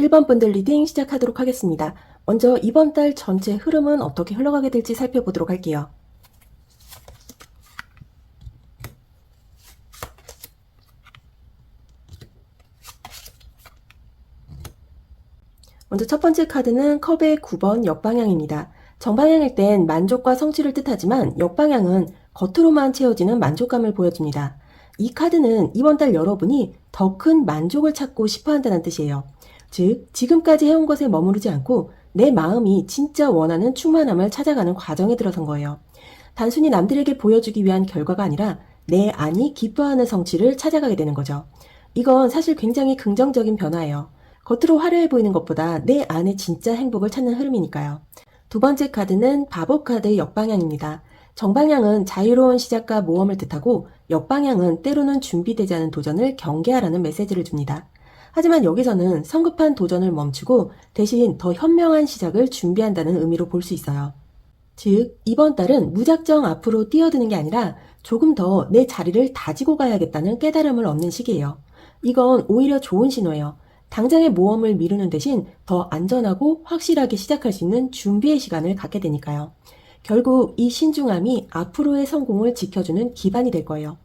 1번 번들 리딩 시작하도록 하겠습니다. 먼저 이번 달 전체 흐름은 어떻게 흘러가게 될지 살펴보도록 할게요. 먼저 첫 번째 카드는 컵의 9번 역방향입니다. 정방향일 땐 만족과 성취를 뜻하지만 역방향은 겉으로만 채워지는 만족감을 보여줍니다. 이 카드는 이번 달 여러분이 더 큰 만족을 찾고 싶어 한다는 뜻이에요. 즉, 지금까지 해온 것에 머무르지 않고 내 마음이 진짜 원하는 충만함을 찾아가는 과정에 들어선 거예요. 단순히 남들에게 보여주기 위한 결과가 아니라 내 안이 기뻐하는 성취를 찾아가게 되는 거죠. 이건 사실 굉장히 긍정적인 변화예요. 겉으로 화려해 보이는 것보다 내 안에 진짜 행복을 찾는 흐름이니까요. 두 번째 카드는 바보 카드 역방향입니다. 정방향은 자유로운 시작과 모험을 뜻하고 역방향은 때로는 준비되지 않은 도전을 경계하라는 메시지를 줍니다. 하지만 여기서는 성급한 도전을 멈추고 대신 더 현명한 시작을 준비한다는 의미로 볼 수 있어요. 즉, 이번 달은 무작정 앞으로 뛰어드는 게 아니라 조금 더 내 자리를 다지고 가야겠다는 깨달음을 얻는 시기예요. 이건 오히려 좋은 신호예요. 당장의 모험을 미루는 대신 더 안전하고 확실하게 시작할 수 있는 준비의 시간을 갖게 되니까요. 결국 이 신중함이 앞으로의 성공을 지켜주는 기반이 될 거예요.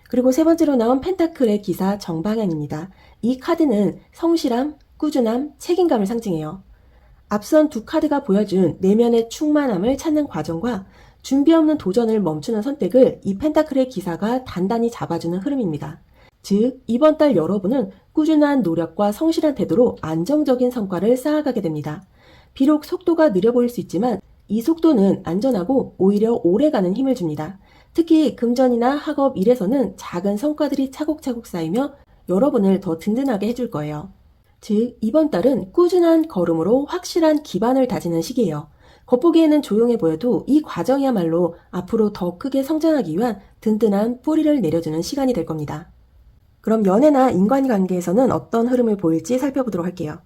그리고 세 번째로 나온 펜타클의 기사 정방향입니다. 이 카드는 성실함, 꾸준함, 책임감을 상징해요. 앞선 두 카드가 보여준 내면의 충만함을 찾는 과정과 준비 없는 도전을 멈추는 선택을 이 펜타클의 기사가 단단히 잡아주는 흐름입니다. 즉, 이번 달 여러분은 꾸준한 노력과 성실한 태도로 안정적인 성과를 쌓아가게 됩니다. 비록 속도가 느려 보일 수 있지만 이 속도는 안전하고 오히려 오래가는 힘을 줍니다. 특히 금전이나 학업, 일에서는 작은 성과들이 차곡차곡 쌓이며 여러분을 더 든든하게 해줄 거예요. 즉, 이번 달은 꾸준한 걸음으로 확실한 기반을 다지는 시기예요. 겉보기에는 조용해 보여도 이 과정이야말로 앞으로 더 크게 성장하기 위한 든든한 뿌리를 내려주는 시간이 될 겁니다. 그럼 연애나 인간관계에서는 어떤 흐름을 보일지 살펴보도록 할게요.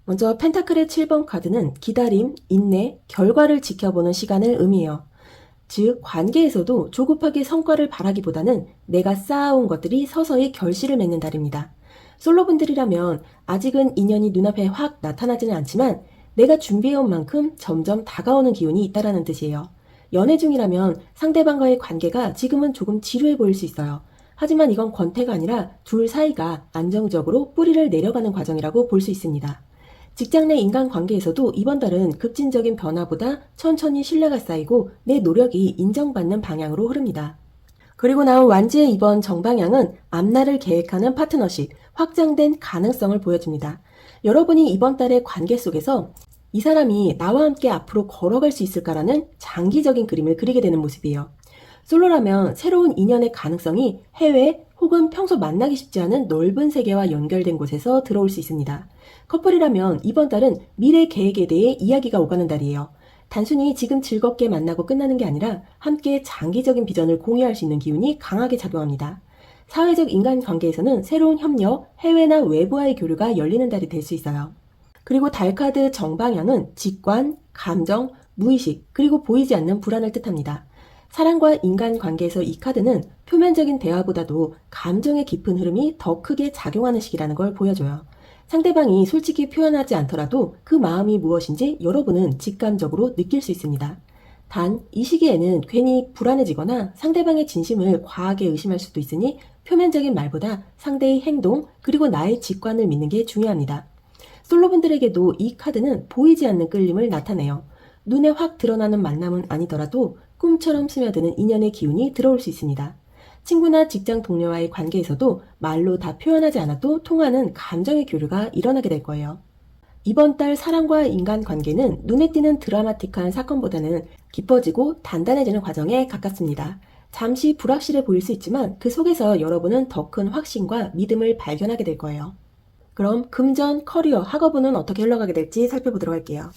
먼저 펜타클의 7번 카드는 기다림, 인내, 결과를 지켜보는 시간을 의미해요. 즉, 관계에서도 조급하게 성과를 바라기보다는 내가 쌓아온 것들이 서서히 결실을 맺는 달입니다. 솔로분들이라면 아직은 인연이 눈앞에 확 나타나지는 않지만 내가 준비해온 만큼 점점 다가오는 기운이 있다는 뜻이에요. 연애 중이라면 상대방과의 관계가 지금은 조금 지루해 보일 수 있어요. 하지만 이건 권태가 아니라 둘 사이가 안정적으로 뿌리를 내려가는 과정이라고 볼 수 있습니다. 직장 내 인간관계에서도 이번 달은 급진적인 변화보다 천천히 신뢰가 쌓이고 내 노력이 인정받는 방향으로 흐릅니다. 그리고 나온 완지의 이번 정방향은 앞날을 계획하는 파트너십, 확장된 가능성을 보여줍니다. 여러분이 이번 달의 관계 속에서 이 사람이 나와 함께 앞으로 걸어갈 수 있을까라는 장기적인 그림을 그리게 되는 모습이에요. 솔로라면 새로운 인연의 가능성이 해외 혹은 평소 만나기 쉽지 않은 넓은 세계와 연결된 곳에서 들어올 수 있습니다. 커플이라면 이번 달은 미래 계획에 대해 이야기가 오가는 달이에요. 단순히 지금 즐겁게 만나고 끝나는 게 아니라 함께 장기적인 비전을 공유할 수 있는 기운이 강하게 작용합니다. 사회적 인간관계에서는 새로운 협력, 해외나 외부와의 교류가 열리는 달이 될 수 있어요. 그리고 달카드 정방향은 직관, 감정, 무의식, 그리고 보이지 않는 불안을 뜻합니다. 사랑과 인간관계에서 이 카드는 표면적인 대화보다도 감정의 깊은 흐름이 더 크게 작용하는 시기라는 걸 보여줘요. 상대방이 솔직히 표현하지 않더라도 그 마음이 무엇인지 여러분은 직감적으로 느낄 수 있습니다. 단, 이 시기에는 괜히 불안해지거나 상대방의 진심을 과하게 의심할 수도 있으니 표면적인 말보다 상대의 행동, 그리고 나의 직관을 믿는 게 중요합니다. 솔로분들에게도 이 카드는 보이지 않는 끌림을 나타내요. 눈에 확 드러나는 만남은 아니더라도 꿈처럼 스며드는 인연의 기운이 들어올 수 있습니다. 친구나 직장 동료와의 관계에서도 말로 다 표현하지 않아도 통하는 감정의 교류가 일어나게 될 거예요. 이번 달 사랑과 인간관계는 눈에 띄는 드라마틱한 사건보다는 깊어지고 단단해지는 과정에 가깝습니다. 잠시 불확실해 보일 수 있지만 그 속에서 여러분은 더 큰 확신과 믿음을 발견하게 될 거예요. 그럼 금전, 커리어, 학업운은 어떻게 흘러가게 될지 살펴보도록 할게요.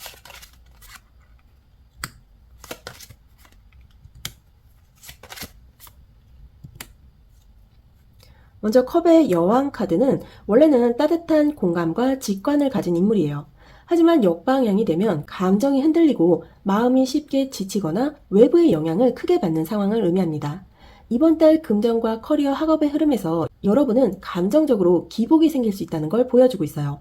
먼저 컵의 여왕 카드는 원래는 따뜻한 공감과 직관을 가진 인물이에요. 하지만 역방향이 되면 감정이 흔들리고 마음이 쉽게 지치거나 외부의 영향을 크게 받는 상황을 의미합니다. 이번 달 금전과 커리어 학업의 흐름에서 여러분은 감정적으로 기복이 생길 수 있다는 걸 보여주고 있어요.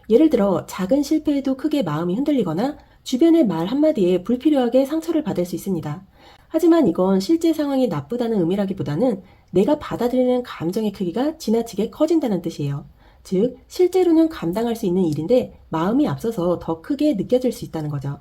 예를 들어 작은 실패에도 크게 마음이 흔들리거나 주변의 말 한마디에 불필요하게 상처를 받을 수 있습니다. 하지만 이건 실제 상황이 나쁘다는 의미라기보다는 내가 받아들이는 감정의 크기가 지나치게 커진다는 뜻이에요. 즉, 실제로는 감당할 수 있는 일인데 마음이 앞서서 더 크게 느껴질 수 있다는 거죠.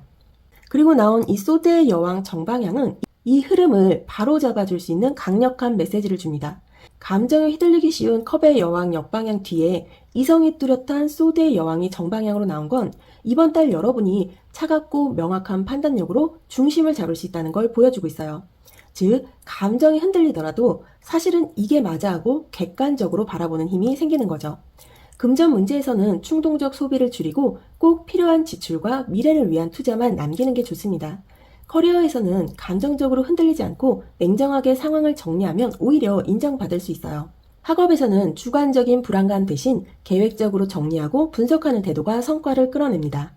그리고 나온 이 소드의 여왕 정방향은 이 흐름을 바로잡아줄 수 있는 강력한 메시지를 줍니다. 감정에 휘둘리기 쉬운 컵의 여왕 역방향 뒤에 이성이 뚜렷한 소드의 여왕이 정방향으로 나온 건 이번 달 여러분이 차갑고 명확한 판단력으로 중심을 잡을 수 있다는 걸 보여주고 있어요. 즉, 감정이 흔들리더라도 사실은 이게 맞아 하고 객관적으로 바라보는 힘이 생기는 거죠. 금전 문제에서는 충동적 소비를 줄이고 꼭 필요한 지출과 미래를 위한 투자만 남기는 게 좋습니다. 커리어에서는 감정적으로 흔들리지 않고 냉정하게 상황을 정리하면 오히려 인정받을 수 있어요. 학업에서는 주관적인 불안감 대신 계획적으로 정리하고 분석하는 태도가 성과를 끌어냅니다.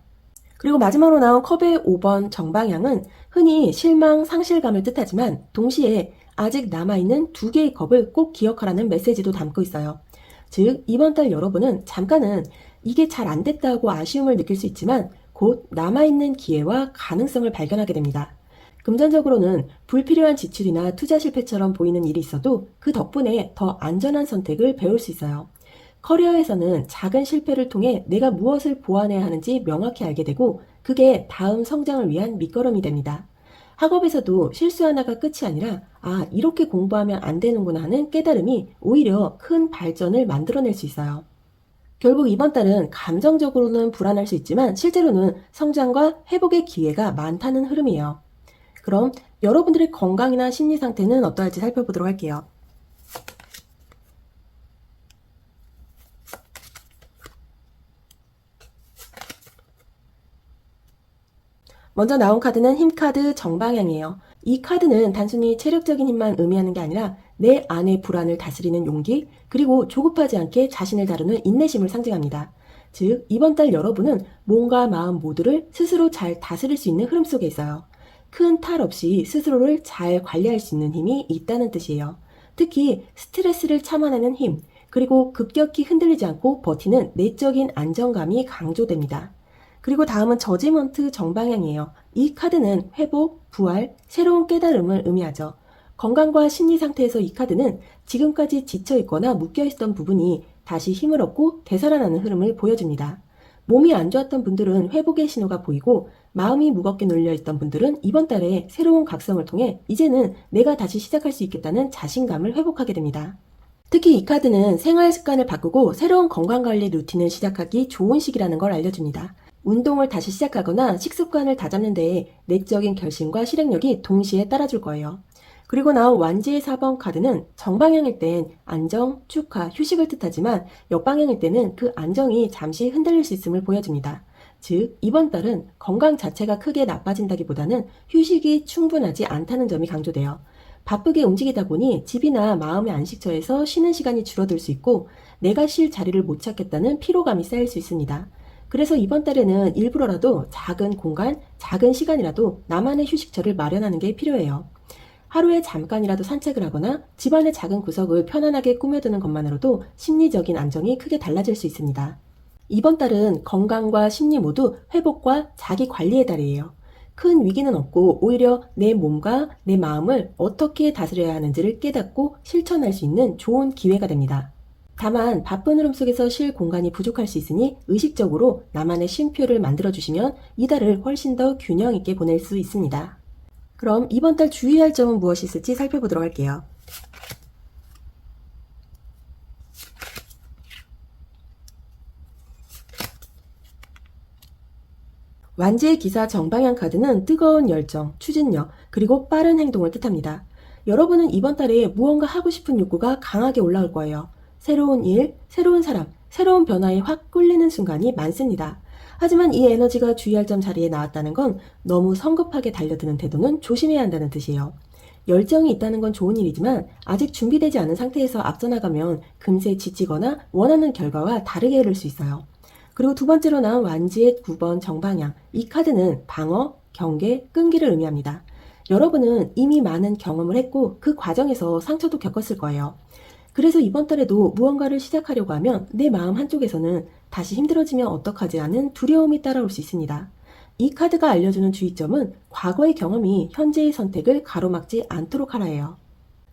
그리고 마지막으로 나온 컵의 5번 정방향은 흔히 실망, 상실감을 뜻하지만 동시에 아직 남아있는 2개의 컵을 꼭 기억하라는 메시지도 담고 있어요. 즉, 이번 달 여러분은 잠깐은 이게 잘 안 됐다고 아쉬움을 느낄 수 있지만 곧 남아있는 기회와 가능성을 발견하게 됩니다. 금전적으로는 불필요한 지출이나 투자 실패처럼 보이는 일이 있어도 그 덕분에 더 안전한 선택을 배울 수 있어요. 커리어에서는 작은 실패를 통해 내가 무엇을 보완해야 하는지 명확히 알게 되고 그게 다음 성장을 위한 밑거름이 됩니다. 학업에서도 실수 하나가 끝이 아니라 이렇게 공부하면 안 되는구나 하는 깨달음이 오히려 큰 발전을 만들어낼 수 있어요. 결국 이번 달은 감정적으로는 불안할 수 있지만 실제로는 성장과 회복의 기회가 많다는 흐름이에요. 그럼 여러분들의 건강이나 심리 상태는 어떠할지 살펴보도록 할게요. 먼저 나온 카드는 힘카드 정방향이에요. 이 카드는 단순히 체력적인 힘만 의미하는 게 아니라 내 안의 불안을 다스리는 용기, 그리고 조급하지 않게 자신을 다루는 인내심을 상징합니다. 즉, 이번 달 여러분은 몸과 마음 모두를 스스로 잘 다스릴 수 있는 흐름 속에 있어요. 큰 탈 없이 스스로를 잘 관리할 수 있는 힘이 있다는 뜻이에요. 특히 스트레스를 참아내는 힘, 그리고 급격히 흔들리지 않고 버티는 내적인 안정감이 강조됩니다. 그리고 다음은 저지먼트 정방향이에요. 이 카드는 회복, 부활, 새로운 깨달음을 의미하죠. 건강과 심리 상태에서 이 카드는 지금까지 지쳐있거나 묶여있던 부분이 다시 힘을 얻고 되살아나는 흐름을 보여줍니다. 몸이 안 좋았던 분들은 회복의 신호가 보이고 마음이 무겁게 눌려있던 분들은 이번 달에 새로운 각성을 통해 이제는 내가 다시 시작할 수 있겠다는 자신감을 회복하게 됩니다. 특히 이 카드는 생활 습관을 바꾸고 새로운 건강관리 루틴을 시작하기 좋은 시기라는 걸 알려줍니다. 운동을 다시 시작하거나 식습관을 다잡는 데에 내적인 결심과 실행력이 동시에 따라줄 거예요. 그리고 나온 완지의 4번 카드는 정방향일 땐 안정, 축하, 휴식을 뜻하지만 역방향일 때는 그 안정이 잠시 흔들릴 수 있음을 보여줍니다. 즉, 이번 달은 건강 자체가 크게 나빠진다기보다는 휴식이 충분하지 않다는 점이 강조돼요. 바쁘게 움직이다 보니 집이나 마음의 안식처에서 쉬는 시간이 줄어들 수 있고 내가 쉴 자리를 못 찾겠다는 피로감이 쌓일 수 있습니다. 그래서 이번 달에는 일부러라도 작은 공간, 작은 시간이라도 나만의 휴식처를 마련하는 게 필요해요. 하루에 잠깐이라도 산책을 하거나 집안의 작은 구석을 편안하게 꾸며두는 것만으로도 심리적인 안정이 크게 달라질 수 있습니다. 이번 달은 건강과 심리 모두 회복과 자기 관리의 달이에요. 큰 위기는 없고 오히려 내 몸과 내 마음을 어떻게 다스려야 하는지를 깨닫고 실천할 수 있는 좋은 기회가 됩니다. 다만 바쁜 흐름 속에서 쉴 공간이 부족할 수 있으니 의식적으로 나만의 쉼표를 만들어주시면 이 달을 훨씬 더 균형 있게 보낼 수 있습니다. 그럼 이번 달 주의할 점은 무엇이 있을지 살펴보도록 할게요. 완지의 기사 정방향 카드는 뜨거운 열정, 추진력, 그리고 빠른 행동을 뜻합니다. 여러분은 이번 달에 무언가 하고 싶은 욕구가 강하게 올라올 거예요. 새로운 일, 새로운 사람, 새로운 변화에 확 꿀리는 순간이 많습니다. 하지만 이 에너지가 주의할 점 자리에 나왔다는 건 너무 성급하게 달려드는 태도는 조심해야 한다는 뜻이에요. 열정이 있다는 건 좋은 일이지만 아직 준비되지 않은 상태에서 앞서 나가면 금세 지치거나 원하는 결과와 다르게 흐를 수 있어요. 그리고 두 번째로 나온 완지의 9번 정방향. 이 카드는 방어, 경계, 끈기를 의미합니다. 여러분은 이미 많은 경험을 했고 그 과정에서 상처도 겪었을 거예요. 그래서 이번 달에도 무언가를 시작하려고 하면 내 마음 한쪽에서는 다시 힘들어지면 어떡하지 하는 두려움이 따라올 수 있습니다. 이 카드가 알려주는 주의점은 과거의 경험이 현재의 선택을 가로막지 않도록 하라예요.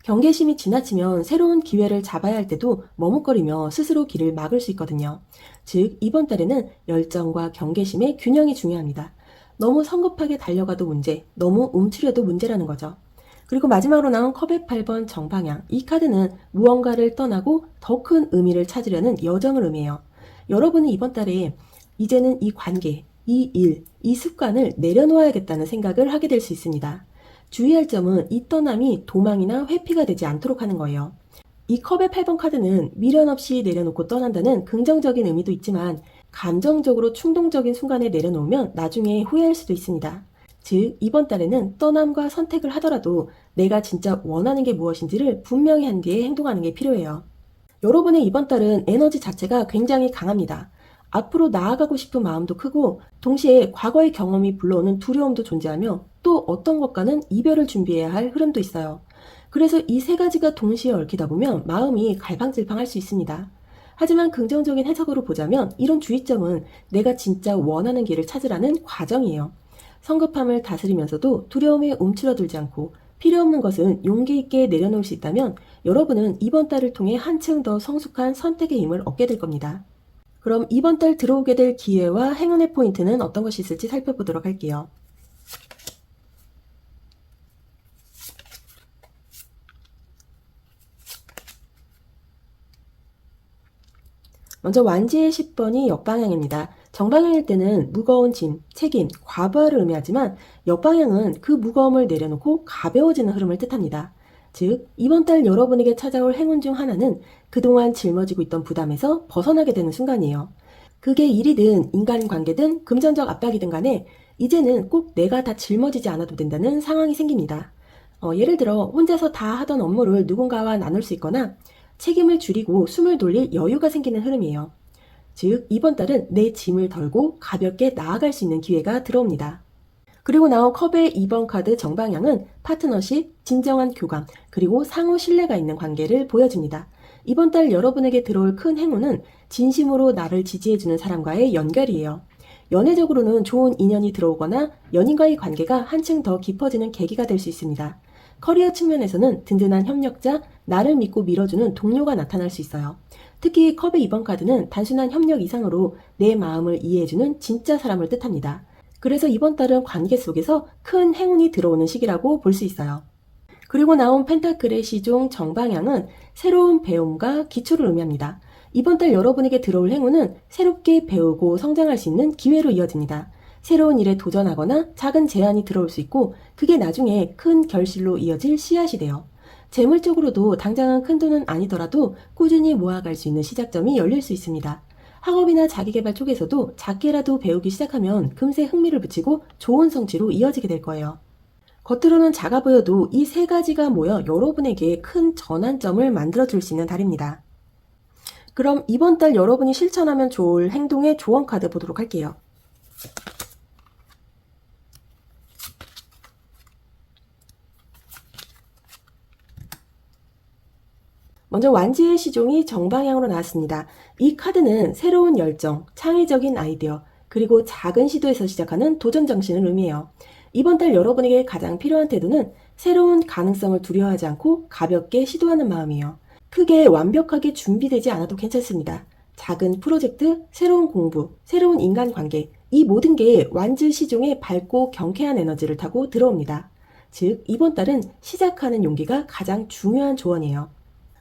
경계심이 지나치면 새로운 기회를 잡아야 할 때도 머뭇거리며 스스로 길을 막을 수 있거든요. 즉, 이번 달에는 열정과 경계심의 균형이 중요합니다. 너무 성급하게 달려가도 문제, 너무 움츠려도 문제라는 거죠. 그리고 마지막으로 나온 컵의 8번 정방향. 이 카드는 무언가를 떠나고 더 큰 의미를 찾으려는 여정을 의미해요. 여러분은 이번 달에 이제는 이 관계, 이 일, 이 습관을 내려놓아야겠다는 생각을 하게 될 수 있습니다. 주의할 점은 이 떠남이 도망이나 회피가 되지 않도록 하는 거예요. 이 컵의 8번 카드는 미련 없이 내려놓고 떠난다는 긍정적인 의미도 있지만 감정적으로 충동적인 순간에 내려놓으면 나중에 후회할 수도 있습니다. 즉, 이번 달에는 떠남과 선택을 하더라도 내가 진짜 원하는 게 무엇인지를 분명히 한 뒤에 행동하는 게 필요해요. 여러분의 이번 달은 에너지 자체가 굉장히 강합니다. 앞으로 나아가고 싶은 마음도 크고 동시에 과거의 경험이 불러오는 두려움도 존재하며 또 어떤 것과는 이별을 준비해야 할 흐름도 있어요. 그래서 이 세 가지가 동시에 얽히다 보면 마음이 갈팡질팡할 수 있습니다. 하지만 긍정적인 해석으로 보자면 이런 주의점은 내가 진짜 원하는 길을 찾으라는 과정이에요. 성급함을 다스리면서도 두려움에 움츠러들지 않고 필요 없는 것은 용기 있게 내려놓을 수 있다면 여러분은 이번 달을 통해 한층 더 성숙한 선택의 힘을 얻게 될 겁니다. 그럼 이번 달 들어오게 될 기회와 행운의 포인트는 어떤 것이 있을지 살펴보도록 할게요. 먼저 완지의 10번이 역방향입니다. 정방향일 때는 무거운 짐, 책임, 과부하를 의미하지만 역방향은 그 무거움을 내려놓고 가벼워지는 흐름을 뜻합니다. 즉, 이번 달 여러분에게 찾아올 행운 중 하나는 그동안 짊어지고 있던 부담에서 벗어나게 되는 순간이에요. 그게 일이든 인간관계든 금전적 압박이든 간에 이제는 꼭 내가 다 짊어지지 않아도 된다는 상황이 생깁니다. 예를 들어 혼자서 다 하던 업무를 누군가와 나눌 수 있거나 책임을 줄이고 숨을 돌릴 여유가 생기는 흐름이에요. 즉, 이번 달은 내 짐을 덜고 가볍게 나아갈 수 있는 기회가 들어옵니다. 그리고 나온 컵의 2번 카드 정방향은 파트너십, 진정한 교감, 그리고 상호 신뢰가 있는 관계를 보여줍니다. 이번 달 여러분에게 들어올 큰 행운은 진심으로 나를 지지해주는 사람과의 연결이에요. 연애적으로는 좋은 인연이 들어오거나 연인과의 관계가 한층 더 깊어지는 계기가 될 수 있습니다. 커리어 측면에서는 든든한 협력자, 나를 믿고 밀어주는 동료가 나타날 수 있어요. 특히 컵의 2번 카드는 단순한 협력 이상으로 내 마음을 이해해주는 진짜 사람을 뜻합니다. 그래서 이번 달은 관계 속에서 큰 행운이 들어오는 시기라고 볼 수 있어요. 그리고 나온 펜타클의 시종 정방향은 새로운 배움과 기초를 의미합니다. 이번 달 여러분에게 들어올 행운은 새롭게 배우고 성장할 수 있는 기회로 이어집니다. 새로운 일에 도전하거나 작은 제안이 들어올 수 있고 그게 나중에 큰 결실로 이어질 씨앗이 돼요. 재물적으로도 당장은 큰 돈은 아니더라도 꾸준히 모아갈 수 있는 시작점이 열릴 수 있습니다. 학업이나 자기계발 쪽에서도 작게라도 배우기 시작하면 금세 흥미를 붙이고 좋은 성취로 이어지게 될 거예요. 겉으로는 작아 보여도 이 세 가지가 모여 여러분에게 큰 전환점을 만들어줄 수 있는 달입니다. 그럼 이번 달 여러분이 실천하면 좋을 행동의 조언 카드 보도록 할게요. 먼저 완지의 시종이 정방향으로 나왔습니다. 이 카드는 새로운 열정, 창의적인 아이디어, 그리고 작은 시도에서 시작하는 도전 정신을 의미해요. 이번 달 여러분에게 가장 필요한 태도는 새로운 가능성을 두려워하지 않고 가볍게 시도하는 마음이에요. 크게 완벽하게 준비되지 않아도 괜찮습니다. 작은 프로젝트, 새로운 공부, 새로운 인간관계, 이 모든 게 완지 시종의 밝고 경쾌한 에너지를 타고 들어옵니다. 즉, 이번 달은 시작하는 용기가 가장 중요한 조언이에요.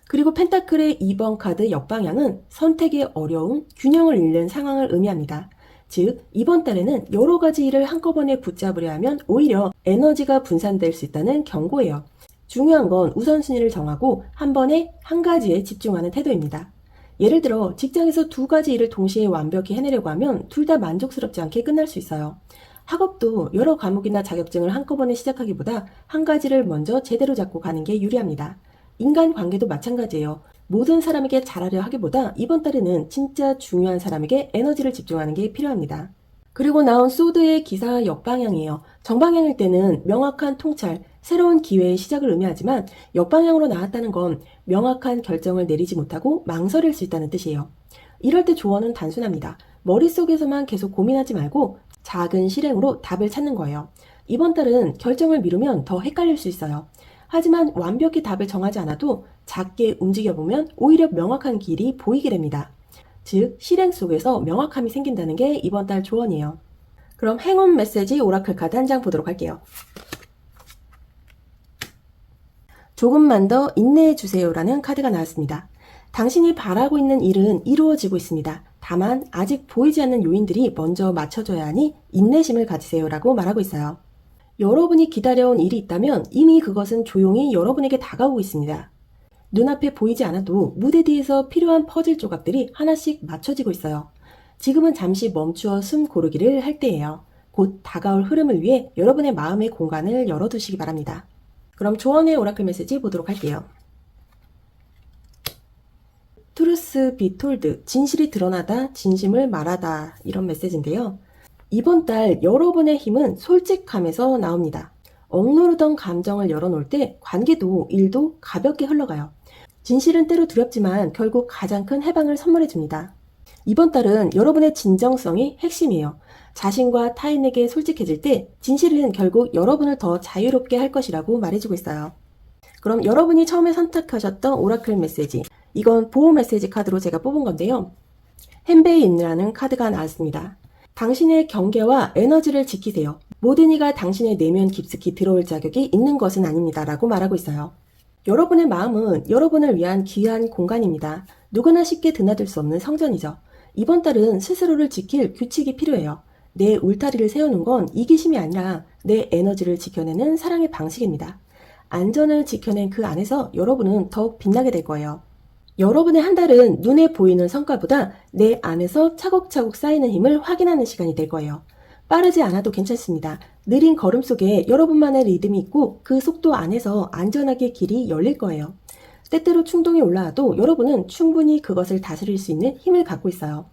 그리고 펜타클의 2번 카드 역방향은 선택의 어려움, 균형을 잃는 상황을 의미합니다. 즉, 이번 달에는 여러 가지 일을 한꺼번에 붙잡으려 하면 오히려 에너지가 분산될 수 있다는 경고예요. 중요한 건 우선순위를 정하고 한 번에 한 가지에 집중하는 태도입니다. 예를 들어 직장에서 두 가지 일을 동시에 완벽히 해내려고 하면 둘 다 만족스럽지 않게 끝날 수 있어요. 학업도 여러 과목이나 자격증을 한꺼번에 시작하기보다 한 가지를 먼저 제대로 잡고 가는 게 유리합니다. 인간관계도 마찬가지예요. 모든 사람에게 잘하려 하기보다 이번 달에는 진짜 중요한 사람에게 에너지를 집중하는 게 필요합니다. 그리고 나온 소드의 기사 역방향이에요. 정방향일 때는 명확한 통찰, 새로운 기회의 시작을 의미하지만 역방향으로 나왔다는 건 명확한 결정을 내리지 못하고 망설일 수 있다는 뜻이에요. 이럴 때 조언은 단순합니다. 머릿속에서만 계속 고민하지 말고 작은 실행으로 답을 찾는 거예요. 이번 달은 결정을 미루면 더 헷갈릴 수 있어요. 하지만 완벽히 답을 정하지 않아도 작게 움직여보면 오히려 명확한 길이 보이게 됩니다. 즉, 실행 속에서 명확함이 생긴다는 게 이번 달 조언이에요. 그럼 행운 메시지 오라클 카드 한 장 보도록 할게요. 조금만 더 인내해 주세요라는 카드가 나왔습니다. 당신이 바라고 있는 일은 이루어지고 있습니다. 다만 아직 보이지 않는 요인들이 먼저 맞춰져야 하니 인내심을 가지세요라고 말하고 있어요. 여러분이 기다려온 일이 있다면 이미 그것은 조용히 여러분에게 다가오고 있습니다. 눈앞에 보이지 않아도 무대 뒤에서 필요한 퍼즐 조각들이 하나씩 맞춰지고 있어요. 지금은 잠시 멈추어 숨 고르기를 할 때예요. 곧 다가올 흐름을 위해 여러분의 마음의 공간을 열어두시기 바랍니다. 그럼 조언의 오라클 메시지 보도록 할게요. 트루스 비 톨드, 진실이 드러나다, 진심을 말하다, 이런 메시지인데요. 이번 달 여러분의 힘은 솔직함에서 나옵니다. 억누르던 감정을 열어놓을 때 관계도 일도 가볍게 흘러가요. 진실은 때로 두렵지만 결국 가장 큰 해방을 선물해줍니다. 이번 달은 여러분의 진정성이 핵심이에요. 자신과 타인에게 솔직해질 때 진실은 결국 여러분을 더 자유롭게 할 것이라고 말해주고 있어요. 그럼 여러분이 처음에 선택하셨던 오라클 메시지, 이건 보호 메시지 카드로 제가 뽑은 건데요. 헨베인이라는 카드가 나왔습니다. 당신의 경계와 에너지를 지키세요. 모든 이가 당신의 내면 깊숙이 들어올 자격이 있는 것은 아닙니다. 라고 말하고 있어요. 여러분의 마음은 여러분을 위한 귀한 공간입니다. 누구나 쉽게 드나들 수 없는 성전이죠. 이번 달은 스스로를 지킬 규칙이 필요해요. 내 울타리를 세우는 건 이기심이 아니라 내 에너지를 지켜내는 사랑의 방식입니다. 안전을 지켜낸 그 안에서 여러분은 더욱 빛나게 될 거예요. 여러분의 한 달은 눈에 보이는 성과보다 내 안에서 차곡차곡 쌓이는 힘을 확인하는 시간이 될 거예요. 빠르지 않아도 괜찮습니다. 느린 걸음 속에 여러분만의 리듬이 있고 그 속도 안에서 안전하게 길이 열릴 거예요. 때때로 충동이 올라와도 여러분은 충분히 그것을 다스릴 수 있는 힘을 갖고 있어요.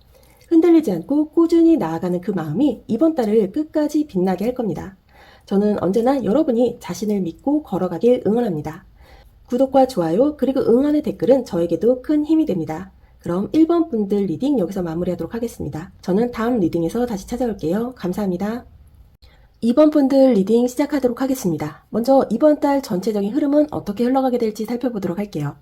흔들리지 않고 꾸준히 나아가는 그 마음이 이번 달을 끝까지 빛나게 할 겁니다. 저는 언제나 여러분이 자신을 믿고 걸어가길 응원합니다. 구독과 좋아요 그리고 응원의 댓글은 저에게도 큰 힘이 됩니다. 그럼 1번 분들 리딩 여기서 마무리하도록 하겠습니다. 저는 다음 리딩에서 다시 찾아올게요. 감사합니다. 2번 분들 리딩 시작하도록 하겠습니다. 먼저 이번 달 전체적인 흐름은 어떻게 흘러가게 될지 살펴보도록 할게요.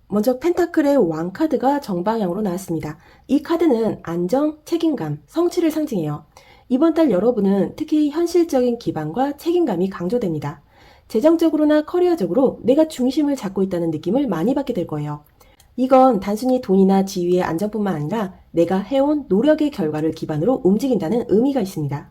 먼저 펜타클의 왕 카드가 정방향으로 나왔습니다. 이 카드는 안정, 책임감, 성취를 상징해요. 이번 달 여러분은 특히 현실적인 기반과 책임감이 강조됩니다. 재정적으로나 커리어적으로 내가 중심을 잡고 있다는 느낌을 많이 받게 될 거예요. 이건 단순히 돈이나 지위의 안정뿐만 아니라 내가 해온 노력의 결과를 기반으로 움직인다는 의미가 있습니다.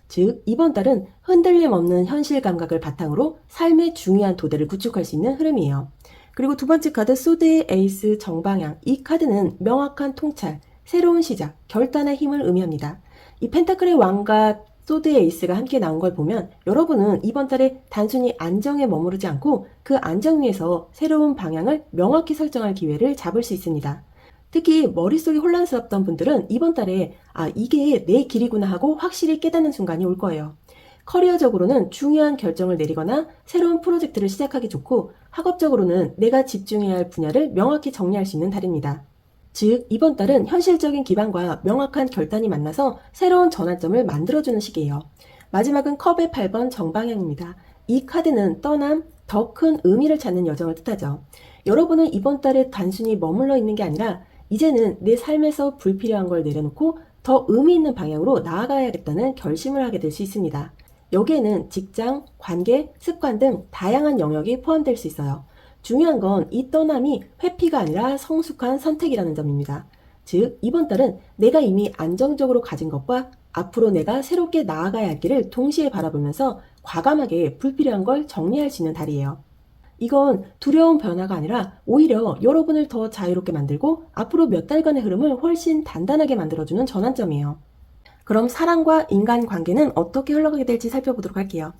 즉, 이번 달은 흔들림 없는 현실 감각을 바탕으로 삶의 중요한 토대를 구축할 수 있는 흐름이에요. 그리고 두 번째 카드 소드의 에이스 정방향, 이 카드는 명확한 통찰, 새로운 시작, 결단의 힘을 의미합니다. 이 펜타클의 왕과 소드의 에이스가 함께 나온 걸 보면 여러분은 이번 달에 단순히 안정에 머무르지 않고 그 안정 위에서 새로운 방향을 명확히 설정할 기회를 잡을 수 있습니다. 특히 머릿속이 혼란스럽던 분들은 이번 달에 이게 내 길이구나 하고 확실히 깨닫는 순간이 올 거예요. 커리어적으로는 중요한 결정을 내리거나 새로운 프로젝트를 시작하기 좋고 학업적으로는 내가 집중해야 할 분야를 명확히 정리할 수 있는 달입니다. 즉, 이번 달은 현실적인 기반과 명확한 결단이 만나서 새로운 전환점을 만들어주는 시기예요. 마지막은 컵의 8번 정방향입니다. 이 카드는 떠남, 더 큰 의미를 찾는 여정을 뜻하죠. 여러분은 이번 달에 단순히 머물러 있는 게 아니라 이제는 내 삶에서 불필요한 걸 내려놓고 더 의미 있는 방향으로 나아가야겠다는 결심을 하게 될 수 있습니다. 여기에는 직장, 관계, 습관 등 다양한 영역이 포함될 수 있어요. 중요한 건 이 떠남이 회피가 아니라 성숙한 선택이라는 점입니다. 즉, 이번 달은 내가 이미 안정적으로 가진 것과 앞으로 내가 새롭게 나아가야 할 길을 동시에 바라보면서 과감하게 불필요한 걸 정리할 수 있는 달이에요. 이건 두려운 변화가 아니라 오히려 여러분을 더 자유롭게 만들고 앞으로 몇 달간의 흐름을 훨씬 단단하게 만들어주는 전환점이에요. 그럼 사랑과 인간관계는 어떻게 흘러가게 될지 살펴보도록 할게요.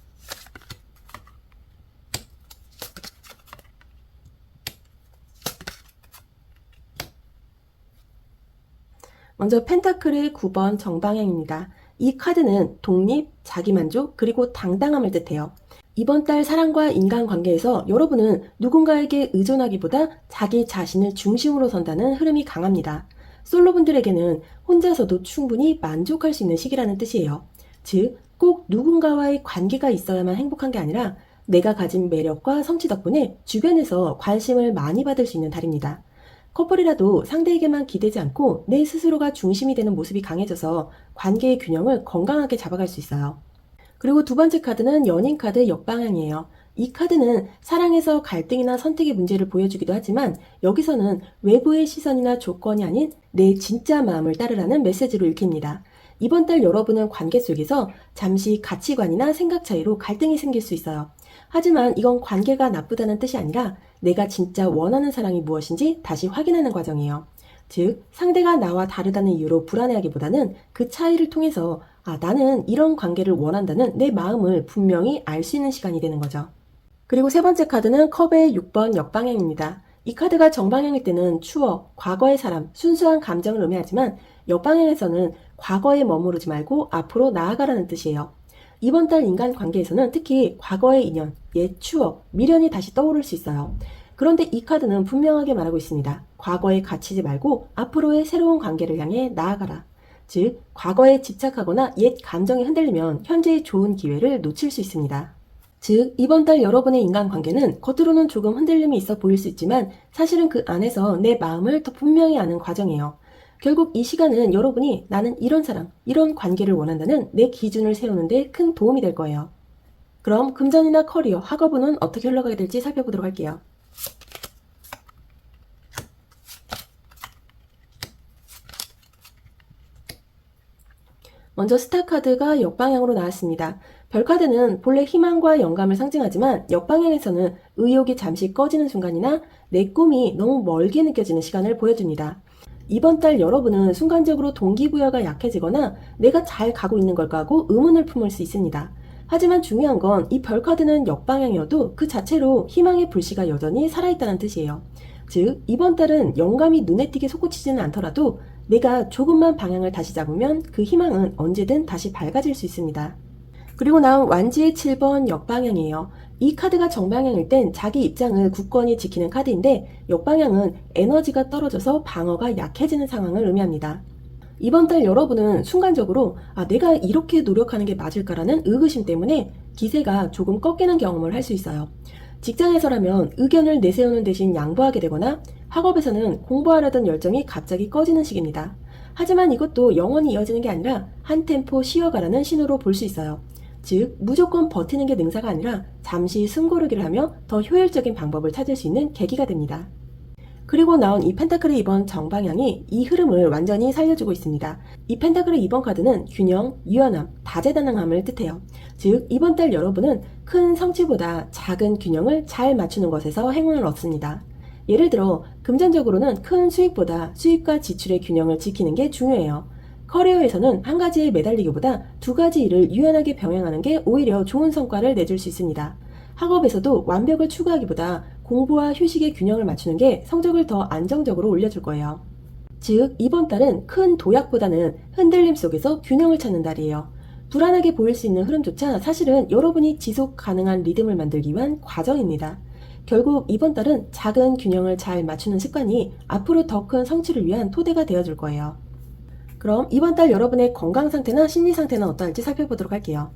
먼저 펜타클의 9번 정방향입니다. 이 카드는 독립, 자기만족, 그리고 당당함을 뜻해요. 이번 달 사랑과 인간관계에서 여러분은 누군가에게 의존하기보다 자기 자신을 중심으로 선다는 흐름이 강합니다. 솔로분들에게는 혼자서도 충분히 만족할 수 있는 시기라는 뜻이에요. 즉, 꼭 누군가와의 관계가 있어야만 행복한 게 아니라 내가 가진 매력과 성취 덕분에 주변에서 관심을 많이 받을 수 있는 달입니다. 커플이라도 상대에게만 기대지 않고 내 스스로가 중심이 되는 모습이 강해져서 관계의 균형을 건강하게 잡아갈 수 있어요. 그리고 두 번째 카드는 연인 카드 역방향이에요. 이 카드는 사랑에서 갈등이나 선택의 문제를 보여주기도 하지만 여기서는 외부의 시선이나 조건이 아닌 내 진짜 마음을 따르라는 메시지로 읽힙니다. 이번 달 여러분은 관계 속에서 잠시 가치관이나 생각 차이로 갈등이 생길 수 있어요. 하지만 이건 관계가 나쁘다는 뜻이 아니라 내가 진짜 원하는 사랑이 무엇인지 다시 확인하는 과정이에요. 즉, 상대가 나와 다르다는 이유로 불안해하기보다는 그 차이를 통해서 나는 이런 관계를 원한다는 내 마음을 분명히 알 수 있는 시간이 되는 거죠. 그리고 세 번째 카드는 컵의 6번 역방향입니다. 이 카드가 정방향일 때는 추억, 과거의 사람, 순수한 감정을 의미하지만 역방향에서는 과거에 머무르지 말고 앞으로 나아가라는 뜻이에요. 이번 달 인간관계에서는 특히 과거의 인연, 옛 추억, 미련이 다시 떠오를 수 있어요. 그런데 이 카드는 분명하게 말하고 있습니다. 과거에 갇히지 말고 앞으로의 새로운 관계를 향해 나아가라. 즉, 과거에 집착하거나 옛 감정이 흔들리면 현재의 좋은 기회를 놓칠 수 있습니다. 즉, 이번 달 여러분의 인간관계는 겉으로는 조금 흔들림이 있어 보일 수 있지만 사실은 그 안에서 내 마음을 더 분명히 아는 과정이에요. 결국 이 시간은 여러분이 나는 이런 사람, 이런 관계를 원한다는 내 기준을 세우는 데 큰 도움이 될 거예요. 그럼 금전이나 커리어, 학업운은 어떻게 흘러가게 될지 살펴보도록 할게요. 먼저 스타카드가 역방향으로 나왔습니다. 별카드는 본래 희망과 영감을 상징하지만 역방향에서는 의욕이 잠시 꺼지는 순간이나 내 꿈이 너무 멀게 느껴지는 시간을 보여줍니다. 이번 달 여러분은 순간적으로 동기부여가 약해지거나 내가 잘 가고 있는 걸까 하고 의문을 품을 수 있습니다. 하지만 중요한 건 이 별카드는 역방향이어도 그 자체로 희망의 불씨가 여전히 살아있다는 뜻이에요. 즉, 이번 달은 영감이 눈에 띄게 솟구치지는 않더라도 내가 조금만 방향을 다시 잡으면 그 희망은 언제든 다시 밝아질 수 있습니다. 그리고 나온 완지의 7번 역방향이에요. 이 카드가 정방향일 땐 자기 입장을 굳건히 지키는 카드인데 역방향은 에너지가 떨어져서 방어가 약해지는 상황을 의미합니다. 이번 달 여러분은 순간적으로 내가 이렇게 노력하는 게 맞을까라는 의구심 때문에 기세가 조금 꺾이는 경험을 할 수 있어요. 직장에서라면 의견을 내세우는 대신 양보하게 되거나 학업에서는 공부하려던 열정이 갑자기 꺼지는 시기입니다. 하지만 이것도 영원히 이어지는 게 아니라 한 템포 쉬어가라는 신호로 볼 수 있어요. 즉, 무조건 버티는 게 능사가 아니라 잠시 숨고르기를 하며 더 효율적인 방법을 찾을 수 있는 계기가 됩니다. 그리고 나온 이 펜타클의 이번 정방향이 이 흐름을 완전히 살려주고 있습니다. 이 펜타클의 이번 카드는 균형, 유연함, 다재다능함을 뜻해요. 즉, 이번 달 여러분은 큰 성취보다 작은 균형을 잘 맞추는 것에서 행운을 얻습니다. 예를 들어 금전적으로는 큰 수익보다 수익과 지출의 균형을 지키는 게 중요해요. 커리어에서는 한 가지에 매달리기보다 두 가지 일을 유연하게 병행하는 게 오히려 좋은 성과를 내줄 수 있습니다. 학업에서도 완벽을 추구하기보다 공부와 휴식의 균형을 맞추는 게 성적을 더 안정적으로 올려줄 거예요. 즉, 이번 달은 큰 도약보다는 흔들림 속에서 균형을 찾는 달이에요. 불안하게 보일 수 있는 흐름조차 사실은 여러분이 지속 가능한 리듬을 만들기 위한 과정입니다. 결국 이번 달은 작은 균형을 잘 맞추는 습관이 앞으로 더 큰 성취를 위한 토대가 되어줄 거예요. 그럼 이번 달 여러분의 건강 상태나 심리 상태는 어떠할지 살펴보도록 할게요.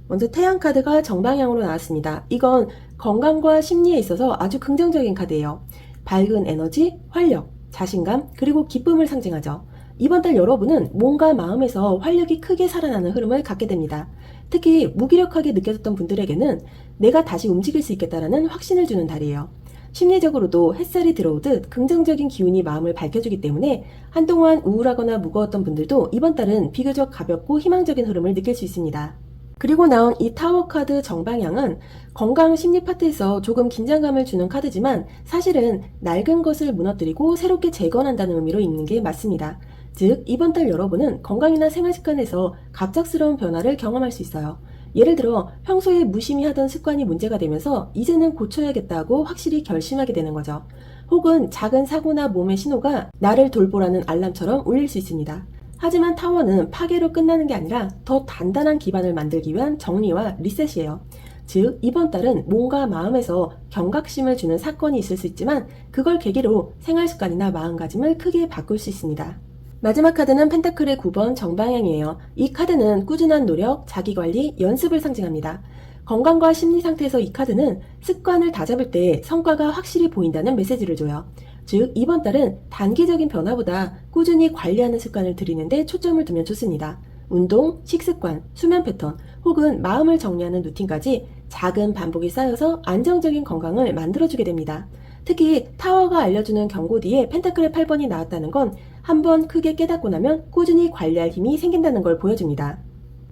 먼저 태양카드가 정방향으로 나왔습니다. 이건 건강과 심리에 있어서 아주 긍정적인 카드예요. 밝은 에너지, 활력, 자신감, 그리고 기쁨을 상징하죠. 이번 달 여러분은 몸과 마음에서 활력이 크게 살아나는 흐름을 갖게 됩니다. 특히 무기력하게 느껴졌던 분들에게는 내가 다시 움직일 수 있겠다라는 확신을 주는 달이에요. 심리적으로도 햇살이 들어오듯 긍정적인 기운이 마음을 밝혀주기 때문에 한동안 우울하거나 무거웠던 분들도 이번 달은 비교적 가볍고 희망적인 흐름을 느낄 수 있습니다. 그리고 나온 이 타워 카드 정방향은 건강 심리 파트에서 조금 긴장감을 주는 카드지만 사실은 낡은 것을 무너뜨리고 새롭게 재건한다는 의미로 읽는 게 맞습니다. 즉, 이번 달 여러분은 건강이나 생활 습관에서 갑작스러운 변화를 경험할 수 있어요. 예를 들어 평소에 무심히 하던 습관이 문제가 되면서 이제는 고쳐야겠다고 확실히 결심하게 되는 거죠. 혹은 작은 사고나 몸의 신호가 나를 돌보라는 알람처럼 울릴 수 있습니다. 하지만 타워는 파괴로 끝나는 게 아니라 더 단단한 기반을 만들기 위한 정리와 리셋이에요. 즉, 이번 달은 몸과 마음에서 경각심을 주는 사건이 있을 수 있지만 그걸 계기로 생활 습관이나 마음가짐을 크게 바꿀 수 있습니다. 마지막 카드는 펜타클의 9번 정방향이에요. 이 카드는 꾸준한 노력, 자기관리, 연습을 상징합니다. 건강과 심리 상태에서 이 카드는 습관을 다잡을 때 성과가 확실히 보인다는 메시지를 줘요. 즉, 이번 달은 단기적인 변화보다 꾸준히 관리하는 습관을 들이는데 초점을 두면 좋습니다. 운동, 식습관, 수면 패턴, 혹은 마음을 정리하는 루틴까지 작은 반복이 쌓여서 안정적인 건강을 만들어주게 됩니다. 특히 타워가 알려주는 경고 뒤에 펜타클의 8번이 나왔다는 건 한번 크게 깨닫고 나면 꾸준히 관리할 힘이 생긴다는 걸 보여줍니다.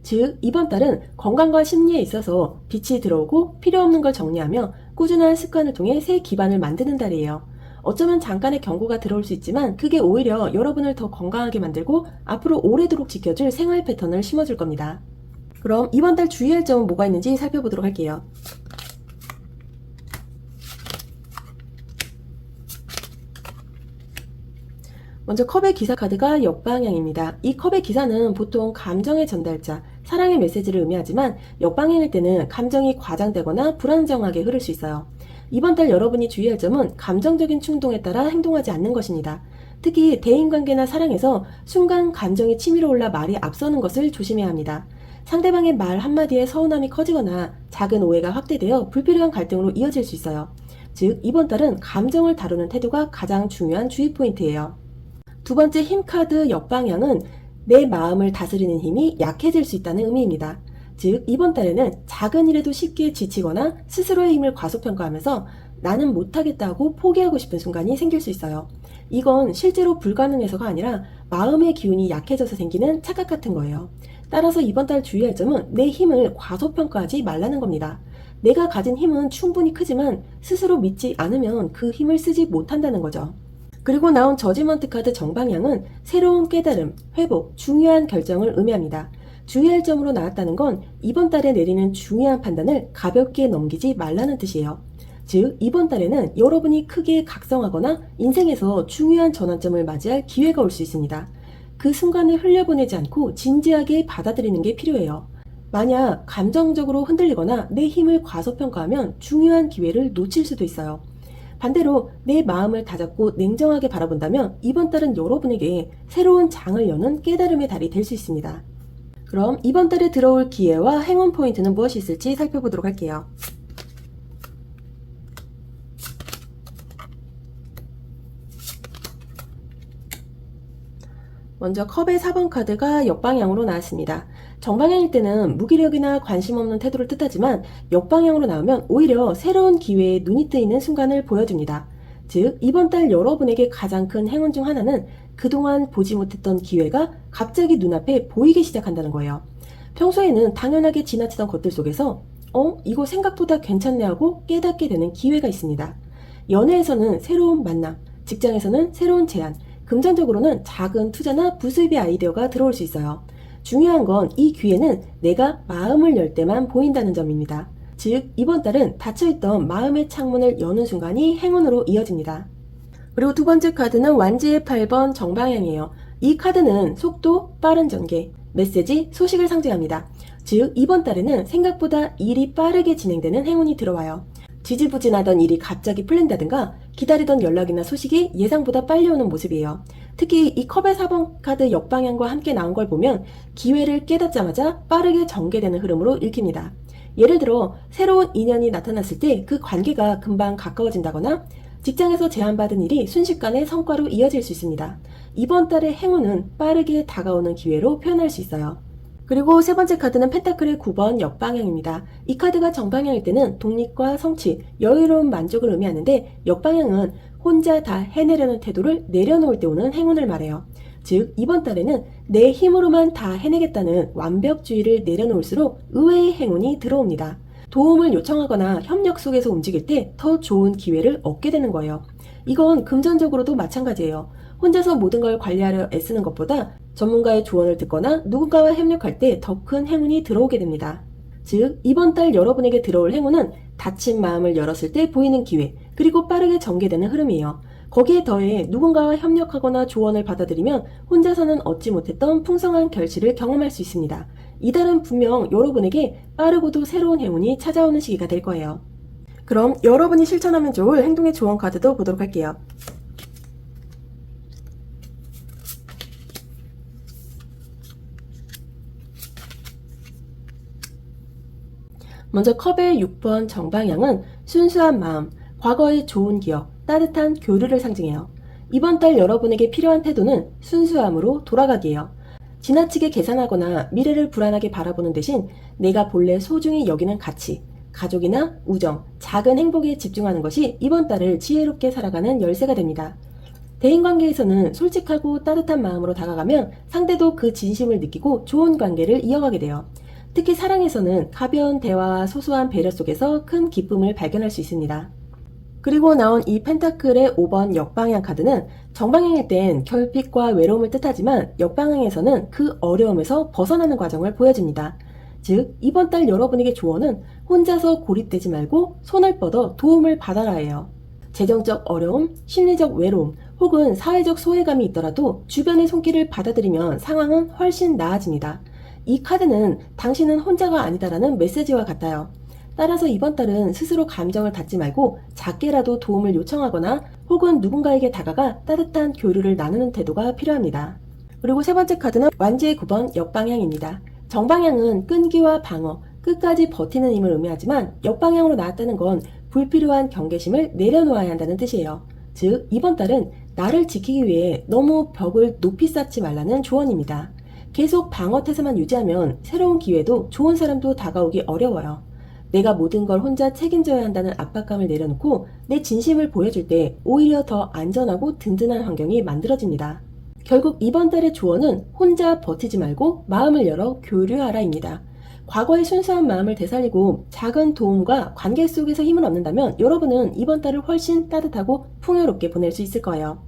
즉, 이번 달은 건강과 심리에 있어서 빛이 들어오고 필요 없는 걸 정리하며 꾸준한 습관을 통해 새 기반을 만드는 달이에요. 어쩌면 잠깐의 경고가 들어올 수 있지만 그게 오히려 여러분을 더 건강하게 만들고 앞으로 오래도록 지켜줄 생활 패턴을 심어줄 겁니다. 그럼 이번 달 주의할 점은 뭐가 있는지 살펴보도록 할게요. 먼저 컵의 기사 카드가 역방향입니다. 이 컵의 기사는 보통 감정의 전달자, 사랑의 메시지를 의미하지만 역방향일 때는 감정이 과장되거나 불안정하게 흐를 수 있어요. 이번 달 여러분이 주의할 점은 감정적인 충동에 따라 행동하지 않는 것입니다. 특히 대인관계나 사랑에서 순간 감정이 치밀어 올라 말이 앞서는 것을 조심해야 합니다. 상대방의 말 한마디에 서운함이 커지거나 작은 오해가 확대되어 불필요한 갈등으로 이어질 수 있어요. 즉, 이번 달은 감정을 다루는 태도가 가장 중요한 주의 포인트예요. 두 번째 힘 카드 역방향은 내 마음을 다스리는 힘이 약해질 수 있다는 의미입니다. 즉, 이번 달에는 작은 일에도 쉽게 지치거나 스스로의 힘을 과소평가하면서 나는 못하겠다고 포기하고 싶은 순간이 생길 수 있어요. 이건 실제로 불가능해서가 아니라 마음의 기운이 약해져서 생기는 착각 같은 거예요. 따라서 이번 달 주의할 점은 내 힘을 과소평가하지 말라는 겁니다. 내가 가진 힘은 충분히 크지만 스스로 믿지 않으면 그 힘을 쓰지 못한다는 거죠. 그리고 나온 저지먼트 카드 정방향은 새로운 깨달음, 회복, 중요한 결정을 의미합니다. 주의할 점으로 나왔다는 건 이번 달에 내리는 중요한 판단을 가볍게 넘기지 말라는 뜻이에요. 즉, 이번 달에는 여러분이 크게 각성하거나 인생에서 중요한 전환점을 맞이할 기회가 올 수 있습니다. 그 순간을 흘려보내지 않고 진지하게 받아들이는 게 필요해요. 만약 감정적으로 흔들리거나 내 힘을 과소평가하면 중요한 기회를 놓칠 수도 있어요. 반대로 내 마음을 다잡고 냉정하게 바라본다면 이번 달은 여러분에게 새로운 장을 여는 깨달음의 달이 될 수 있습니다. 그럼 이번 달에 들어올 기회와 행운 포인트는 무엇이 있을지 살펴보도록 할게요. 먼저 컵의 4번 카드가 역방향으로 나왔습니다. 정방향일 때는 무기력이나 관심 없는 태도를 뜻하지만 역방향으로 나오면 오히려 새로운 기회에 눈이 뜨이는 순간을 보여줍니다. 즉, 이번 달 여러분에게 가장 큰 행운 중 하나는 그동안 보지 못했던 기회가 갑자기 눈앞에 보이기 시작한다는 거예요. 평소에는 당연하게 지나치던 것들 속에서 이거 생각보다 괜찮네 하고 깨닫게 되는 기회가 있습니다. 연애에서는 새로운 만남, 직장에서는 새로운 제안, 금전적으로는 작은 투자나 부수입의 아이디어가 들어올 수 있어요. 중요한 건 이 기회는 내가 마음을 열 때만 보인다는 점입니다. 즉, 이번 달은 닫혀있던 마음의 창문을 여는 순간이 행운으로 이어집니다. 그리고 두 번째 카드는 완지의 8번 정방향이에요. 이 카드는 속도, 빠른 전개, 메시지, 소식을 상징합니다. 즉, 이번 달에는 생각보다 일이 빠르게 진행되는 행운이 들어와요. 지지부진하던 일이 갑자기 풀린다든가 기다리던 연락이나 소식이 예상보다 빨리 오는 모습이에요. 특히 이 컵의 4번 카드 역방향과 함께 나온 걸 보면 기회를 깨닫자마자 빠르게 전개되는 흐름으로 읽힙니다. 예를 들어 새로운 인연이 나타났을 때 그 관계가 금방 가까워진다거나 직장에서 제안받은 일이 순식간에 성과로 이어질 수 있습니다. 이번 달의 행운은 빠르게 다가오는 기회로 표현할 수 있어요. 그리고 세 번째 카드는 펜타클의 9번 역방향입니다. 이 카드가 정방향일 때는 독립과 성취, 여유로운 만족을 의미하는데 역방향은 혼자 다 해내려는 태도를 내려놓을 때 오는 행운을 말해요. 즉, 이번 달에는 내 힘으로만 다 해내겠다는 완벽주의를 내려놓을수록 의외의 행운이 들어옵니다. 도움을 요청하거나 협력 속에서 움직일 때 더 좋은 기회를 얻게 되는 거예요. 이건 금전적으로도 마찬가지예요. 혼자서 모든 걸 관리하려 애쓰는 것보다 전문가의 조언을 듣거나 누군가와 협력할 때 더 큰 행운이 들어오게 됩니다. 즉, 이번 달 여러분에게 들어올 행운은 닫힌 마음을 열었을 때 보이는 기회, 그리고 빠르게 전개되는 흐름이에요. 거기에 더해 누군가와 협력하거나 조언을 받아들이면 혼자서는 얻지 못했던 풍성한 결실을 경험할 수 있습니다. 이달은 분명 여러분에게 빠르고도 새로운 행운이 찾아오는 시기가 될 거예요. 그럼 여러분이 실천하면 좋을 행동의 조언 카드도 보도록 할게요. 먼저 컵의 6번 정방향은 순수한 마음, 과거의 좋은 기억, 따뜻한 교류를 상징해요. 이번 달 여러분에게 필요한 태도는 순수함으로 돌아가기예요. 지나치게 계산하거나 미래를 불안하게 바라보는 대신 내가 본래 소중히 여기는 가치, 가족이나 우정, 작은 행복에 집중하는 것이 이번 달을 지혜롭게 살아가는 열쇠가 됩니다. 대인관계에서는 솔직하고 따뜻한 마음으로 다가가면 상대도 그 진심을 느끼고 좋은 관계를 이어가게 돼요. 특히 사랑에서는 가벼운 대화와 소소한 배려 속에서 큰 기쁨을 발견할 수 있습니다. 그리고 나온 이 펜타클의 5번 역방향 카드는 정방향일 땐 결핍과 외로움을 뜻하지만 역방향에서는 그 어려움에서 벗어나는 과정을 보여줍니다. 즉, 이번 달 여러분에게 조언은 혼자서 고립되지 말고 손을 뻗어 도움을 받아라 해요. 재정적 어려움, 심리적 외로움, 혹은 사회적 소외감이 있더라도 주변의 손길을 받아들이면 상황은 훨씬 나아집니다. 이 카드는 당신은 혼자가 아니다라는 메시지와 같아요. 따라서 이번 달은 스스로 감정을 닫지 말고 작게라도 도움을 요청하거나 혹은 누군가에게 다가가 따뜻한 교류를 나누는 태도가 필요합니다. 그리고 세 번째 카드는 완지의 9번 역방향입니다. 정방향은 끈기와 방어, 끝까지 버티는 힘을 의미하지만 역방향으로 나왔다는 건 불필요한 경계심을 내려놓아야 한다는 뜻이에요. 즉, 이번 달은 나를 지키기 위해 너무 벽을 높이 쌓지 말라는 조언입니다. 계속 방어 태세만 유지하면 새로운 기회도 좋은 사람도 다가오기 어려워요. 내가 모든 걸 혼자 책임져야 한다는 압박감을 내려놓고 내 진심을 보여줄 때 오히려 더 안전하고 든든한 환경이 만들어집니다. 결국 이번 달의 조언은 혼자 버티지 말고 마음을 열어 교류하라입니다. 과거의 순수한 마음을 되살리고 작은 도움과 관계 속에서 힘을 얻는다면 여러분은 이번 달을 훨씬 따뜻하고 풍요롭게 보낼 수 있을 거예요.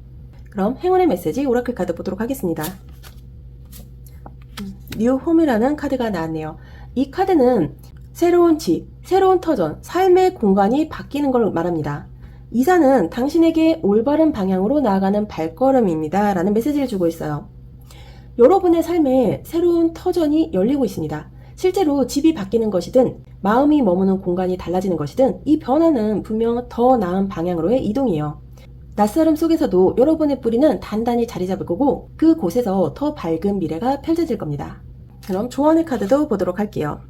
그럼 행운의 메시지 오라클 카드 보도록 하겠습니다. 뉴 홈이라는 카드가 나왔네요. 이 카드는 새로운 집, 새로운 터전, 삶의 공간이 바뀌는 걸 말합니다. 이사는 당신에게 올바른 방향으로 나아가는 발걸음입니다. 라는 메시지를 주고 있어요. 여러분의 삶에 새로운 터전이 열리고 있습니다. 실제로 집이 바뀌는 것이든 마음이 머무는 공간이 달라지는 것이든 이 변화는 분명 더 나은 방향으로의 이동이에요. 낯설음 속에서도 여러분의 뿌리는 단단히 자리 잡을 거고 그곳에서 더 밝은 미래가 펼쳐질 겁니다. 그럼 조언의 카드도 보도록 할게요.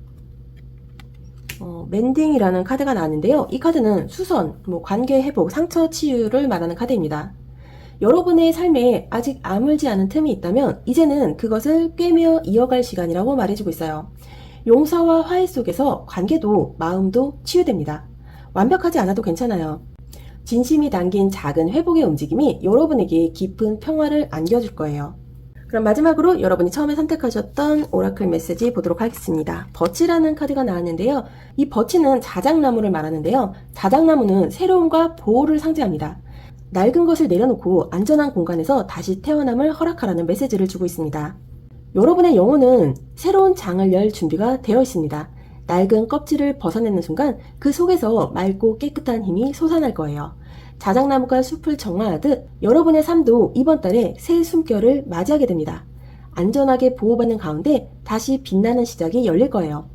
멘딩이라는 카드가 나왔는데요. 이 카드는 수선, 관계 회복, 상처 치유를 말하는 카드입니다. 여러분의 삶에 아직 아물지 않은 틈이 있다면 이제는 그것을 꿰며 이어갈 시간이라고 말해주고 있어요. 용서와 화해 속에서 관계도 마음도 치유됩니다. 완벽하지 않아도 괜찮아요. 진심이 담긴 작은 회복의 움직임이 여러분에게 깊은 평화를 안겨줄 거예요. 그럼 마지막으로 여러분이 처음에 선택하셨던 오라클 메시지 보도록 하겠습니다. 버치라는 카드가 나왔는데요. 이 버치는 자작나무를 말하는데요. 자작나무는 새로움과 보호를 상징합니다. 낡은 것을 내려놓고 안전한 공간에서 다시 태어남을 허락하라는 메시지를 주고 있습니다. 여러분의 영혼은 새로운 장을 열 준비가 되어 있습니다. 낡은 껍질을 벗어내는 순간 그 속에서 맑고 깨끗한 힘이 솟아날 거예요. 자작나무가 숲을 정화하듯 여러분의 삶도 이번 달에 새 숨결을 맞이하게 됩니다. 안전하게 보호받는 가운데 다시 빛나는 시작이 열릴 거예요.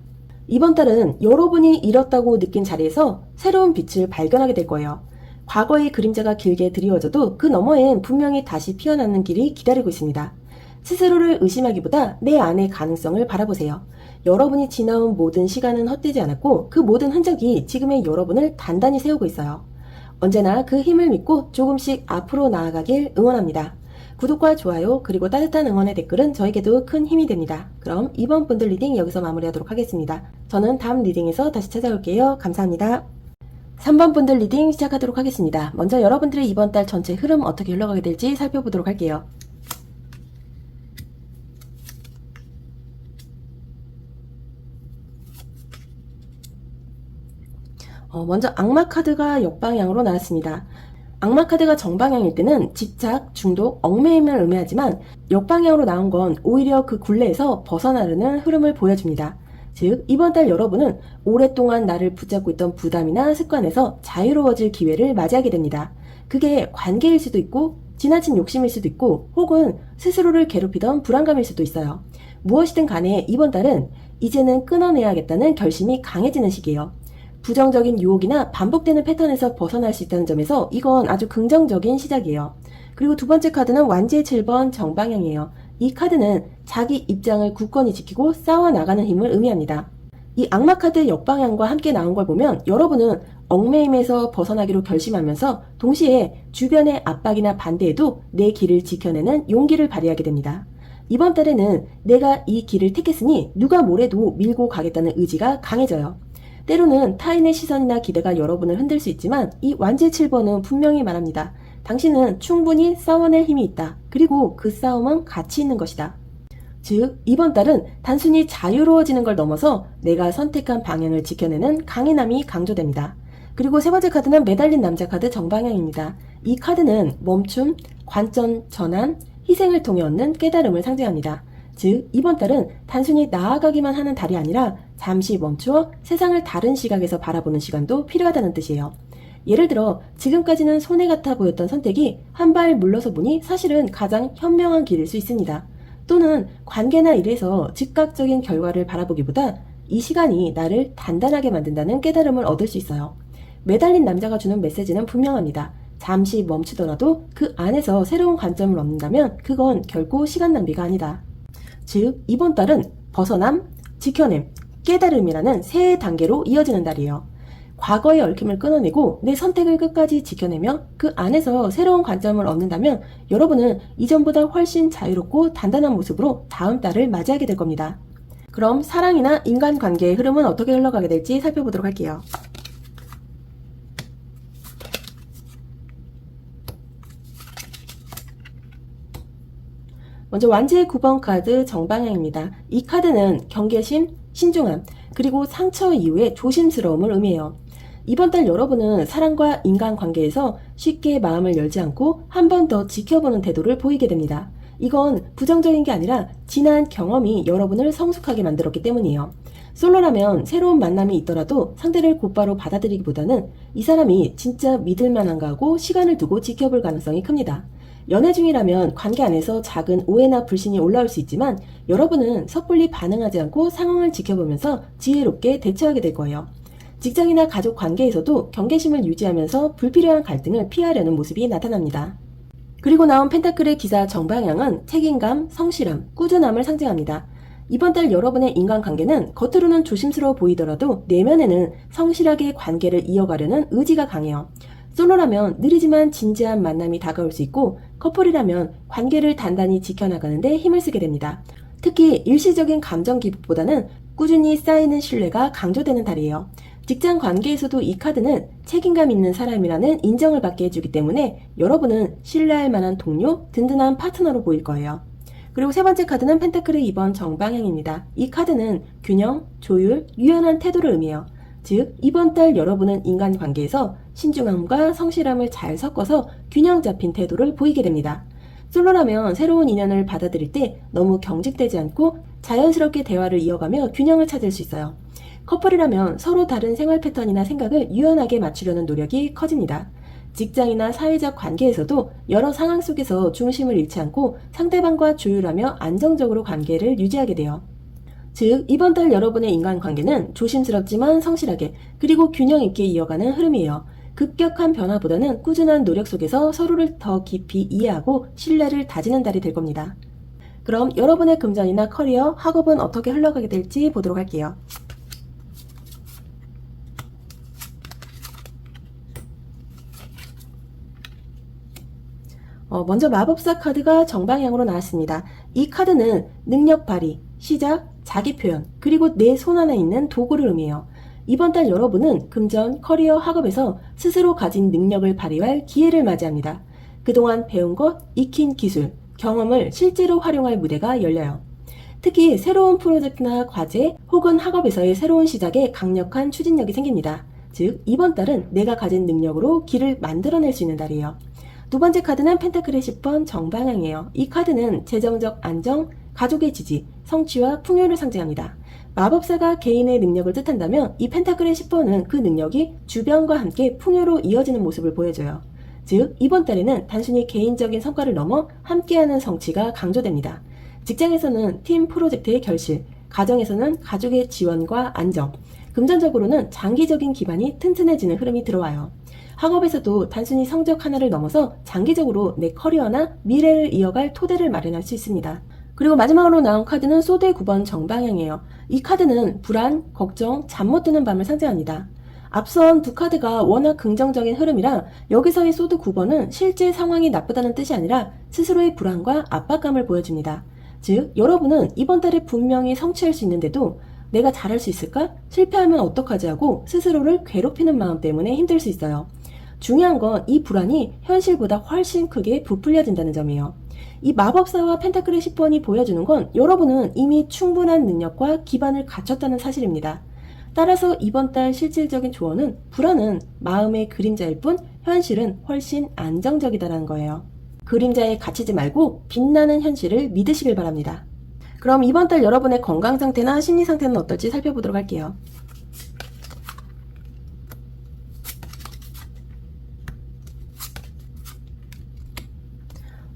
이번 달은 여러분이 잃었다고 느낀 자리에서 새로운 빛을 발견하게 될 거예요. 과거의 그림자가 길게 드리워져도 그 너머엔 분명히 다시 피어나는 길이 기다리고 있습니다. 스스로를 의심하기보다 내 안의 가능성을 바라보세요. 여러분이 지나온 모든 시간은 헛되지 않았고 그 모든 흔적이 지금의 여러분을 단단히 세우고 있어요. 언제나 그 힘을 믿고 조금씩 앞으로 나아가길 응원합니다. 구독과 좋아요 그리고 따뜻한 응원의 댓글은 저에게도 큰 힘이 됩니다. 그럼 이번 분들 리딩 여기서 마무리하도록 하겠습니다. 저는 다음 리딩에서 다시 찾아올게요. 감사합니다. 3번 분들 리딩 시작하도록 하겠습니다. 먼저 여러분들의 이번 달 전체 흐름 어떻게 흘러가게 될지 살펴보도록 할게요. 먼저 악마 카드가 역방향으로 나왔습니다. 악마 카드가 정방향일 때는 집착, 중독, 얽매임을 의미하지만 역방향으로 나온 건 오히려 그 굴레에서 벗어나려는 흐름을 보여줍니다. 즉, 이번 달 여러분은 오랫동안 나를 붙잡고 있던 부담이나 습관에서 자유로워질 기회를 맞이하게 됩니다. 그게 관계일 수도 있고 지나친 욕심일 수도 있고 혹은 스스로를 괴롭히던 불안감일 수도 있어요. 무엇이든 간에 이번 달은 이제는 끊어내야겠다는 결심이 강해지는 시기예요. 부정적인 유혹이나 반복되는 패턴에서 벗어날 수 있다는 점에서 이건 아주 긍정적인 시작이에요. 그리고 두 번째 카드는 완지의 7번 정방향이에요. 이 카드는 자기 입장을 굳건히 지키고 싸워나가는 힘을 의미합니다. 이 악마 카드 역방향과 함께 나온 걸 보면 여러분은 얽매임에서 벗어나기로 결심하면서 동시에 주변의 압박이나 반대에도 내 길을 지켜내는 용기를 발휘하게 됩니다. 이번 달에는 내가 이 길을 택했으니 누가 뭐래도 밀고 가겠다는 의지가 강해져요. 때로는 타인의 시선이나 기대가 여러분을 흔들 수 있지만 이 완지의 7번은 분명히 말합니다. 당신은 충분히 싸워낼 힘이 있다. 그리고 그 싸움은 가치 있는 것이다. 즉, 이번 달은 단순히 자유로워지는 걸 넘어서 내가 선택한 방향을 지켜내는 강인함이 강조됩니다. 그리고 세 번째 카드는 매달린 남자 카드 정방향입니다. 이 카드는 멈춤, 관점 전환, 희생을 통해 얻는 깨달음을 상징합니다. 즉, 이번 달은 단순히 나아가기만 하는 달이 아니라 잠시 멈추어 세상을 다른 시각에서 바라보는 시간도 필요하다는 뜻이에요. 예를 들어 지금까지는 손해 같아 보였던 선택이 한 발 물러서 보니 사실은 가장 현명한 길일 수 있습니다. 또는 관계나 일에서 즉각적인 결과를 바라보기보다 이 시간이 나를 단단하게 만든다는 깨달음을 얻을 수 있어요. 매달린 남자가 주는 메시지는 분명합니다. 잠시 멈추더라도 그 안에서 새로운 관점을 얻는다면 그건 결코 시간 낭비가 아니다. 즉, 이번 달은 벗어남, 지켜냄, 깨달음이라는 세 단계로 이어지는 달이에요. 과거의 얽힘을 끊어내고 내 선택을 끝까지 지켜내며 그 안에서 새로운 관점을 얻는다면 여러분은 이전보다 훨씬 자유롭고 단단한 모습으로 다음 달을 맞이하게 될 겁니다. 그럼 사랑이나 인간관계의 흐름은 어떻게 흘러가게 될지 살펴보도록 할게요. 먼저 완지의 9번 카드 정방향입니다. 이 카드는 경계심, 신중함, 그리고 상처 이후의 조심스러움을 의미해요. 이번 달 여러분은 사랑과 인간관계에서 쉽게 마음을 열지 않고 한 번 더 지켜보는 태도를 보이게 됩니다. 이건 부정적인 게 아니라 지난 경험이 여러분을 성숙하게 만들었기 때문이에요. 솔로라면 새로운 만남이 있더라도 상대를 곧바로 받아들이기보다는 이 사람이 진짜 믿을 만한가 하고 시간을 두고 지켜볼 가능성이 큽니다. 연애 중이라면 관계 안에서 작은 오해나 불신이 올라올 수 있지만 여러분은 섣불리 반응하지 않고 상황을 지켜보면서 지혜롭게 대처하게 될 거예요. 직장이나 가족 관계에서도 경계심을 유지하면서 불필요한 갈등을 피하려는 모습이 나타납니다. 그리고 나온 펜타클의 기사 정방향은 책임감, 성실함, 꾸준함을 상징합니다. 이번 달 여러분의 인간관계는 겉으로는 조심스러워 보이더라도 내면에는 성실하게 관계를 이어가려는 의지가 강해요. 솔로라면 느리지만 진지한 만남이 다가올 수 있고 커플이라면 관계를 단단히 지켜나가는데 힘을 쓰게 됩니다. 특히 일시적인 감정 기복보다는 꾸준히 쌓이는 신뢰가 강조되는 달이에요. 직장 관계에서도 이 카드는 책임감 있는 사람이라는 인정을 받게 해주기 때문에 여러분은 신뢰할 만한 동료, 든든한 파트너로 보일 거예요. 그리고 세 번째 카드는 펜타클의 2번 정방향입니다. 이 카드는 균형, 조율, 유연한 태도를 의미해요. 즉, 이번 달 여러분은 인간관계에서 신중함과 성실함을 잘 섞어서 균형 잡힌 태도를 보이게 됩니다. 솔로라면 새로운 인연을 받아들일 때 너무 경직되지 않고 자연스럽게 대화를 이어가며 균형을 찾을 수 있어요. 커플이라면 서로 다른 생활 패턴이나 생각을 유연하게 맞추려는 노력이 커집니다. 직장이나 사회적 관계에서도 여러 상황 속에서 중심을 잃지 않고 상대방과 조율하며 안정적으로 관계를 유지하게 돼요. 즉, 이번 달 여러분의 인간관계는 조심스럽지만 성실하게 그리고 균형 있게 이어가는 흐름이에요. 급격한 변화보다는 꾸준한 노력 속에서 서로를 더 깊이 이해하고 신뢰를 다지는 달이 될 겁니다. 그럼 여러분의 금전이나 커리어, 학업은 어떻게 흘러가게 될지 보도록 할게요. 먼저 마법사 카드가 정방향으로 나왔습니다. 이 카드는 능력 발휘, 시작, 자기 표현, 그리고 내 손 안에 있는 도구를 의미해요. 이번 달 여러분은 금전, 커리어, 학업에서 스스로 가진 능력을 발휘할 기회를 맞이합니다. 그동안 배운 것, 익힌 기술, 경험을 실제로 활용할 무대가 열려요. 특히 새로운 프로젝트나 과제 혹은 학업에서의 새로운 시작에 강력한 추진력이 생깁니다. 즉 이번 달은 내가 가진 능력으로 길을 만들어낼 수 있는 달이에요. 두 번째 카드는 펜타클의 10번 정방향이에요. 이 카드는 재정적 안정, 가족의 지지, 성취와 풍요를 상징합니다. 마법사가 개인의 능력을 뜻한다면 이 펜타클의 10번은 그 능력이 주변과 함께 풍요로 이어지는 모습을 보여줘요. 즉 이번 달에는 단순히 개인적인 성과를 넘어 함께하는 성취가 강조됩니다. 직장에서는 팀 프로젝트의 결실, 가정에서는 가족의 지원과 안정, 금전적으로는 장기적인 기반이 튼튼해지는 흐름이 들어와요. 학업에서도 단순히 성적 하나를 넘어서 장기적으로 내 커리어나 미래를 이어갈 토대를 마련할 수 있습니다. 그리고 마지막으로 나온 카드는 소드의 9번 정방향이에요. 이 카드는 불안, 걱정, 잠 못 드는 밤을 상징합니다. 앞선 두 카드가 워낙 긍정적인 흐름이라 여기서의 소드 9번은 실제 상황이 나쁘다는 뜻이 아니라 스스로의 불안과 압박감을 보여줍니다. 즉 여러분은 이번 달에 분명히 성취할 수 있는데도 내가 잘할 수 있을까? 실패하면 어떡하지 하고 스스로를 괴롭히는 마음 때문에 힘들 수 있어요. 중요한 건 이 불안이 현실보다 훨씬 크게 부풀려진다는 점이에요. 이 마법사와 펜타클의 10번이 보여주는 건 여러분은 이미 충분한 능력과 기반을 갖췄다는 사실입니다. 따라서 이번 달 실질적인 조언은 불안은 마음의 그림자일 뿐 현실은 훨씬 안정적이다라는 거예요. 그림자에 갇히지 말고 빛나는 현실을 믿으시길 바랍니다. 그럼 이번 달 여러분의 건강 상태나 심리 상태는 어떨지 살펴보도록 할게요.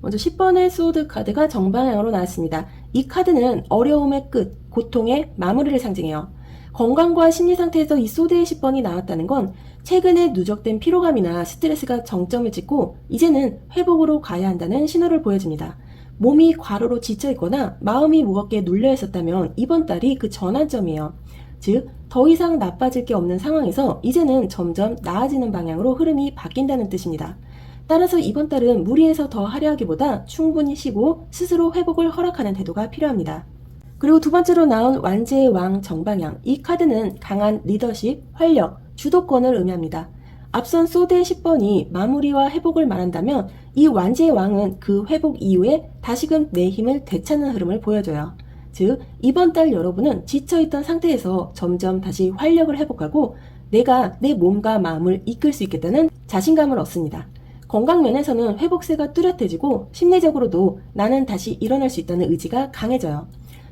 먼저 10번의 소드 카드가 정방향으로 나왔습니다. 이 카드는 어려움의 끝, 고통의 마무리를 상징해요. 건강과 심리 상태에서 이 소드의 10번이 나왔다는 건 최근에 누적된 피로감이나 스트레스가 정점을 찍고 이제는 회복으로 가야 한다는 신호를 보여줍니다. 몸이 과로로 지쳐있거나 마음이 무겁게 눌려있었다면 이번 달이 그 전환점이에요. 즉, 더 이상 나빠질 게 없는 상황에서 이제는 점점 나아지는 방향으로 흐름이 바뀐다는 뜻입니다. 따라서 이번 달은 무리해서 더 하려 하기보다 충분히 쉬고 스스로 회복을 허락하는 태도가 필요합니다. 그리고 두 번째로 나온 완제의 왕 정방향. 이 카드는 강한 리더십, 활력, 주도권을 의미합니다. 앞선 소드의 10번이 마무리와 회복을 말한다면 이 완제의 왕은 그 회복 이후에 다시금 내 힘을 되찾는 흐름을 보여줘요. 즉 이번 달 여러분은 지쳐있던 상태에서 점점 다시 활력을 회복하고 내가 내 몸과 마음을 이끌 수 있겠다는 자신감을 얻습니다. 건강 면에서는 회복세가 뚜렷해지고 심리적으로도 나는 다시 일어날 수 있다는 의지가 강해져요.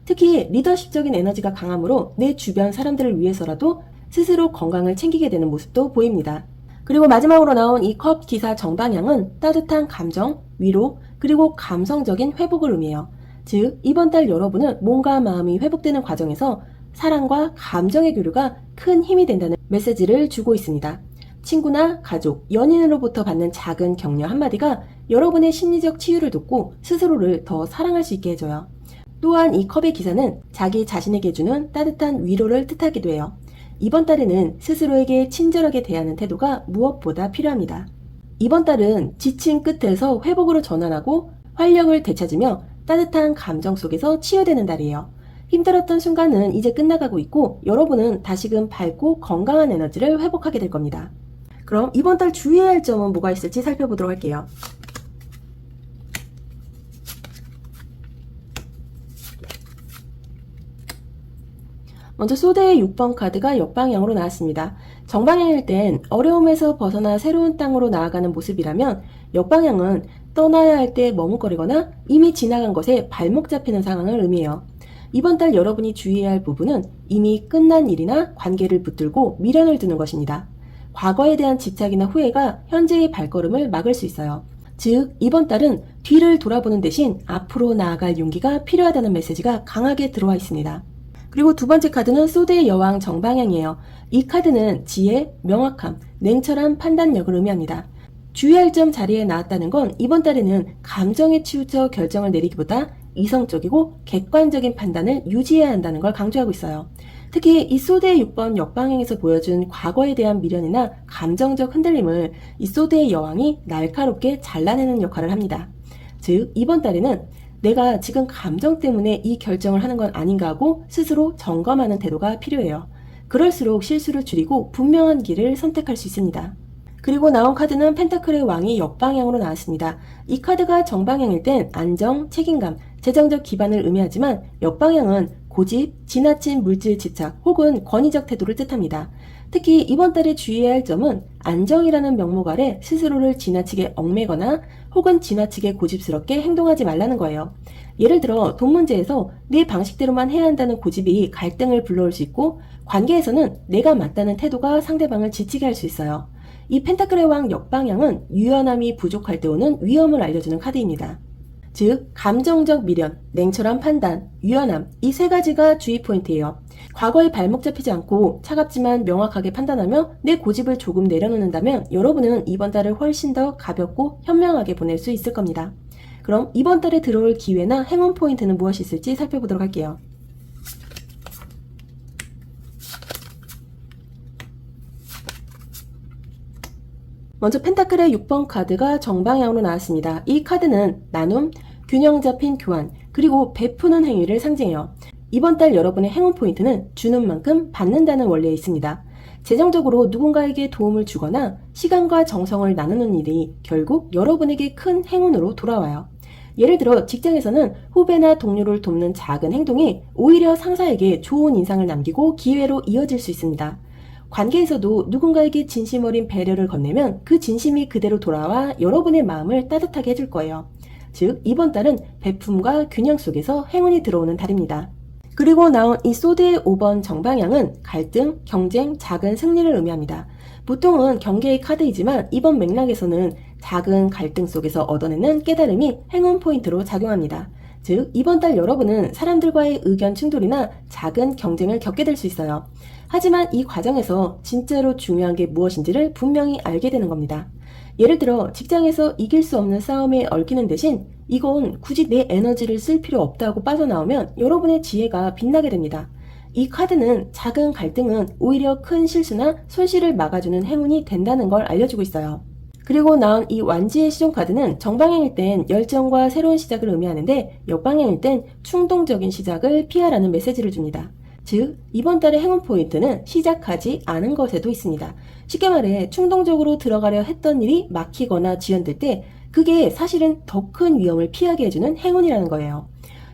특히 리더십적인 에너지가 강하므로 내 주변 사람들을 위해서라도 스스로 건강을 챙기게 되는 모습도 보입니다. 그리고 마지막으로 나온 이 컵 기사 정방향은 따뜻한 감정, 위로, 그리고 감성적인 회복을 의미해요. 즉 이번 달 여러분은 몸과 마음이 회복되는 과정에서 사랑과 감정의 교류가 큰 힘이 된다는 메시지를 주고 있습니다. 친구나 가족, 연인으로부터 받는 작은 격려 한마디가 여러분의 심리적 치유를 돕고 스스로를 더 사랑할 수 있게 해줘요. 또한 이 컵의 기사는 자기 자신에게 주는 따뜻한 위로를 뜻하기도 해요. 이번 달에는 스스로에게 친절하게 대하는 태도가 무엇보다 필요합니다. 이번 달은 지친 끝에서 회복으로 전환하고 활력을 되찾으며 따뜻한 감정 속에서 치유되는 달이에요. 힘들었던 순간은 이제 끝나가고 있고 여러분은 다시금 밝고 건강한 에너지를 회복하게 될 겁니다. 그럼 이번 달 주의해야 할 점은 뭐가 있을지 살펴보도록 할게요. 먼저 소드의 6번 카드가 역방향으로 나왔습니다. 정방향일 땐 어려움에서 벗어나 새로운 땅으로 나아가는 모습이라면 역방향은 떠나야 할 때 머뭇거리거나 이미 지나간 것에 발목 잡히는 상황을 의미해요. 이번 달 여러분이 주의해야 할 부분은 이미 끝난 일이나 관계를 붙들고 미련을 두는 것입니다. 과거에 대한 집착이나 후회가 현재의 발걸음을 막을 수 있어요. 즉 이번 달은 뒤를 돌아보는 대신 앞으로 나아갈 용기가 필요하다는 메시지가 강하게 들어와 있습니다. 그리고 두 번째 카드는 소드의 여왕 정방향이에요. 이 카드는 지혜, 명확함, 냉철한 판단력을 의미합니다. 주의할 점 자리에 나왔다는 건 이번 달에는 감정에 치우쳐 결정을 내리기보다 이성적이고 객관적인 판단을 유지해야 한다는 걸 강조하고 있어요. 특히 이 소드의 6번 역방향에서 보여준 과거에 대한 미련이나 감정적 흔들림을 이 소드의 여왕이 날카롭게 잘라내는 역할을 합니다. 즉 이번 달에는 내가 지금 감정 때문에 이 결정을 하는 건 아닌가 하고 스스로 점검하는 태도가 필요해요. 그럴수록 실수를 줄이고 분명한 길을 선택할 수 있습니다. 그리고 나온 카드는 펜타클의 왕이 역방향으로 나왔습니다. 이 카드가 정방향일 땐 안정, 책임감, 재정적 기반을 의미하지만 역방향은 고집, 지나친 물질 집착 혹은 권위적 태도를 뜻합니다. 특히 이번 달에 주의해야 할 점은 안정이라는 명목 아래 스스로를 지나치게 얽매거나 혹은 지나치게 고집스럽게 행동하지 말라는 거예요. 예를 들어 돈 문제에서 내 방식대로만 해야 한다는 고집이 갈등을 불러올 수 있고, 관계에서는 내가 맞다는 태도가 상대방을 지치게 할 수 있어요. 이 펜타클의 왕 역방향은 유연함이 부족할 때 오는 위험을 알려주는 카드입니다. 즉, 감정적 미련, 냉철한 판단, 유연함, 이 세 가지가 주의 포인트예요. 과거에 발목 잡히지 않고 차갑지만 명확하게 판단하며 내 고집을 조금 내려놓는다면 여러분은 이번 달을 훨씬 더 가볍고 현명하게 보낼 수 있을 겁니다. 그럼 이번 달에 들어올 기회나 행운 포인트는 무엇이 있을지 살펴보도록 할게요. 먼저 펜타클의 6번 카드가 정방향으로 나왔습니다. 이 카드는 나눔, 균형 잡힌 교환, 그리고 베푸는 행위를 상징해요. 이번 달 여러분의 행운 포인트는 주는 만큼 받는다는 원리에 있습니다. 재정적으로 누군가에게 도움을 주거나 시간과 정성을 나누는 일이 결국 여러분에게 큰 행운으로 돌아와요. 예를 들어 직장에서는 후배나 동료를 돕는 작은 행동이 오히려 상사에게 좋은 인상을 남기고 기회로 이어질 수 있습니다. 관계에서도 누군가에게 진심 어린 배려를 건네면 그 진심이 그대로 돌아와 여러분의 마음을 따뜻하게 해줄 거예요. 즉, 이번 달은 베품과 균형 속에서 행운이 들어오는 달입니다. 그리고 나온 이 소드의 5번 정방향은 갈등, 경쟁, 작은 승리를 의미합니다. 보통은 경계의 카드이지만 이번 맥락에서는 작은 갈등 속에서 얻어내는 깨달음이 행운 포인트로 작용합니다. 즉, 이번 달 여러분은 사람들과의 의견 충돌이나 작은 경쟁을 겪게 될 수 있어요. 하지만 이 과정에서 진짜로 중요한 게 무엇인지를 분명히 알게 되는 겁니다. 예를 들어 직장에서 이길 수 없는 싸움에 얽히는 대신 이건 굳이 내 에너지를 쓸 필요 없다고 빠져나오면 여러분의 지혜가 빛나게 됩니다. 이 카드는 작은 갈등은 오히려 큰 실수나 손실을 막아주는 행운이 된다는 걸 알려주고 있어요. 그리고 나온 이 완지의 시종 카드는 정방향일 땐 열정과 새로운 시작을 의미하는데 역방향일 땐 충동적인 시작을 피하라는 메시지를 줍니다. 즉, 이번 달의 행운 포인트는 시작하지 않은 것에도 있습니다. 쉽게 말해 충동적으로 들어가려 했던 일이 막히거나 지연될 때 그게 사실은 더 큰 위험을 피하게 해주는 행운이라는 거예요.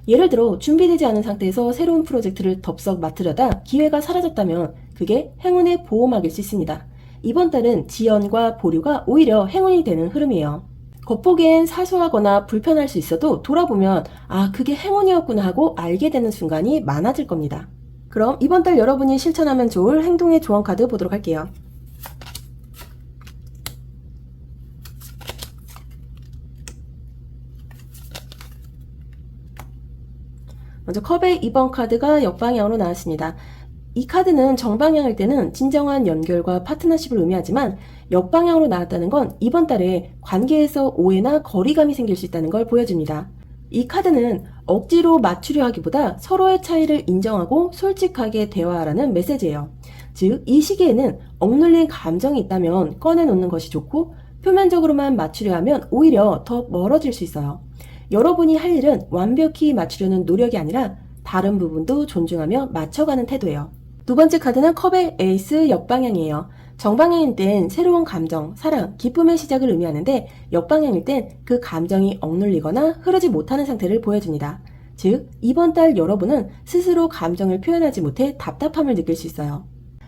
예를 들어 준비되지 않은 상태에서 새로운 프로젝트를 덥석 맡으려다 기회가 사라졌다면 그게 행운의 보호막일 수 있습니다. 이번 달은 지연과 보류가 오히려 행운이 되는 흐름이에요. 겉보기엔 사소하거나 불편할 수 있어도 돌아보면 아, 그게 행운이었구나 하고 알게 되는 순간이 많아질 겁니다. 그럼 이번 달 여러분이 실천하면 좋을 행동의 조언 카드 보도록 할게요. 먼저 컵의 2번 카드가 역방향으로 나왔습니다. 이 카드는 정방향일 때는 진정한 연결과 파트너십을 의미하지만 역방향으로 나왔다는 건 이번 달에 관계에서 오해나 거리감이 생길 수 있다는 걸 보여줍니다. 이 카드는 억지로 맞추려 하기보다 서로의 차이를 인정하고 솔직하게 대화하라는 메시지예요. 즉, 이 시기에는 억눌린 감정이 있다면 꺼내놓는 것이 좋고 표면적으로만 맞추려 하면 오히려 더 멀어질 수 있어요. 여러분이 할 일은 완벽히 맞추려는 노력이 아니라 다른 부분도 존중하며 맞춰가는 태도예요. 두 번째 카드는 컵의 에이스 역방향이에요. 정방향일 땐 새로운 감정, 사랑, 기쁨의 시작을 의미하는데 역방향일 땐 그 감정이 억눌리거나 흐르지 못하는 상태를 보여줍니다. 즉, 이번 달 여러분은 스스로 감정을 표현하지 못해 답답함을 느낄 수 있어요.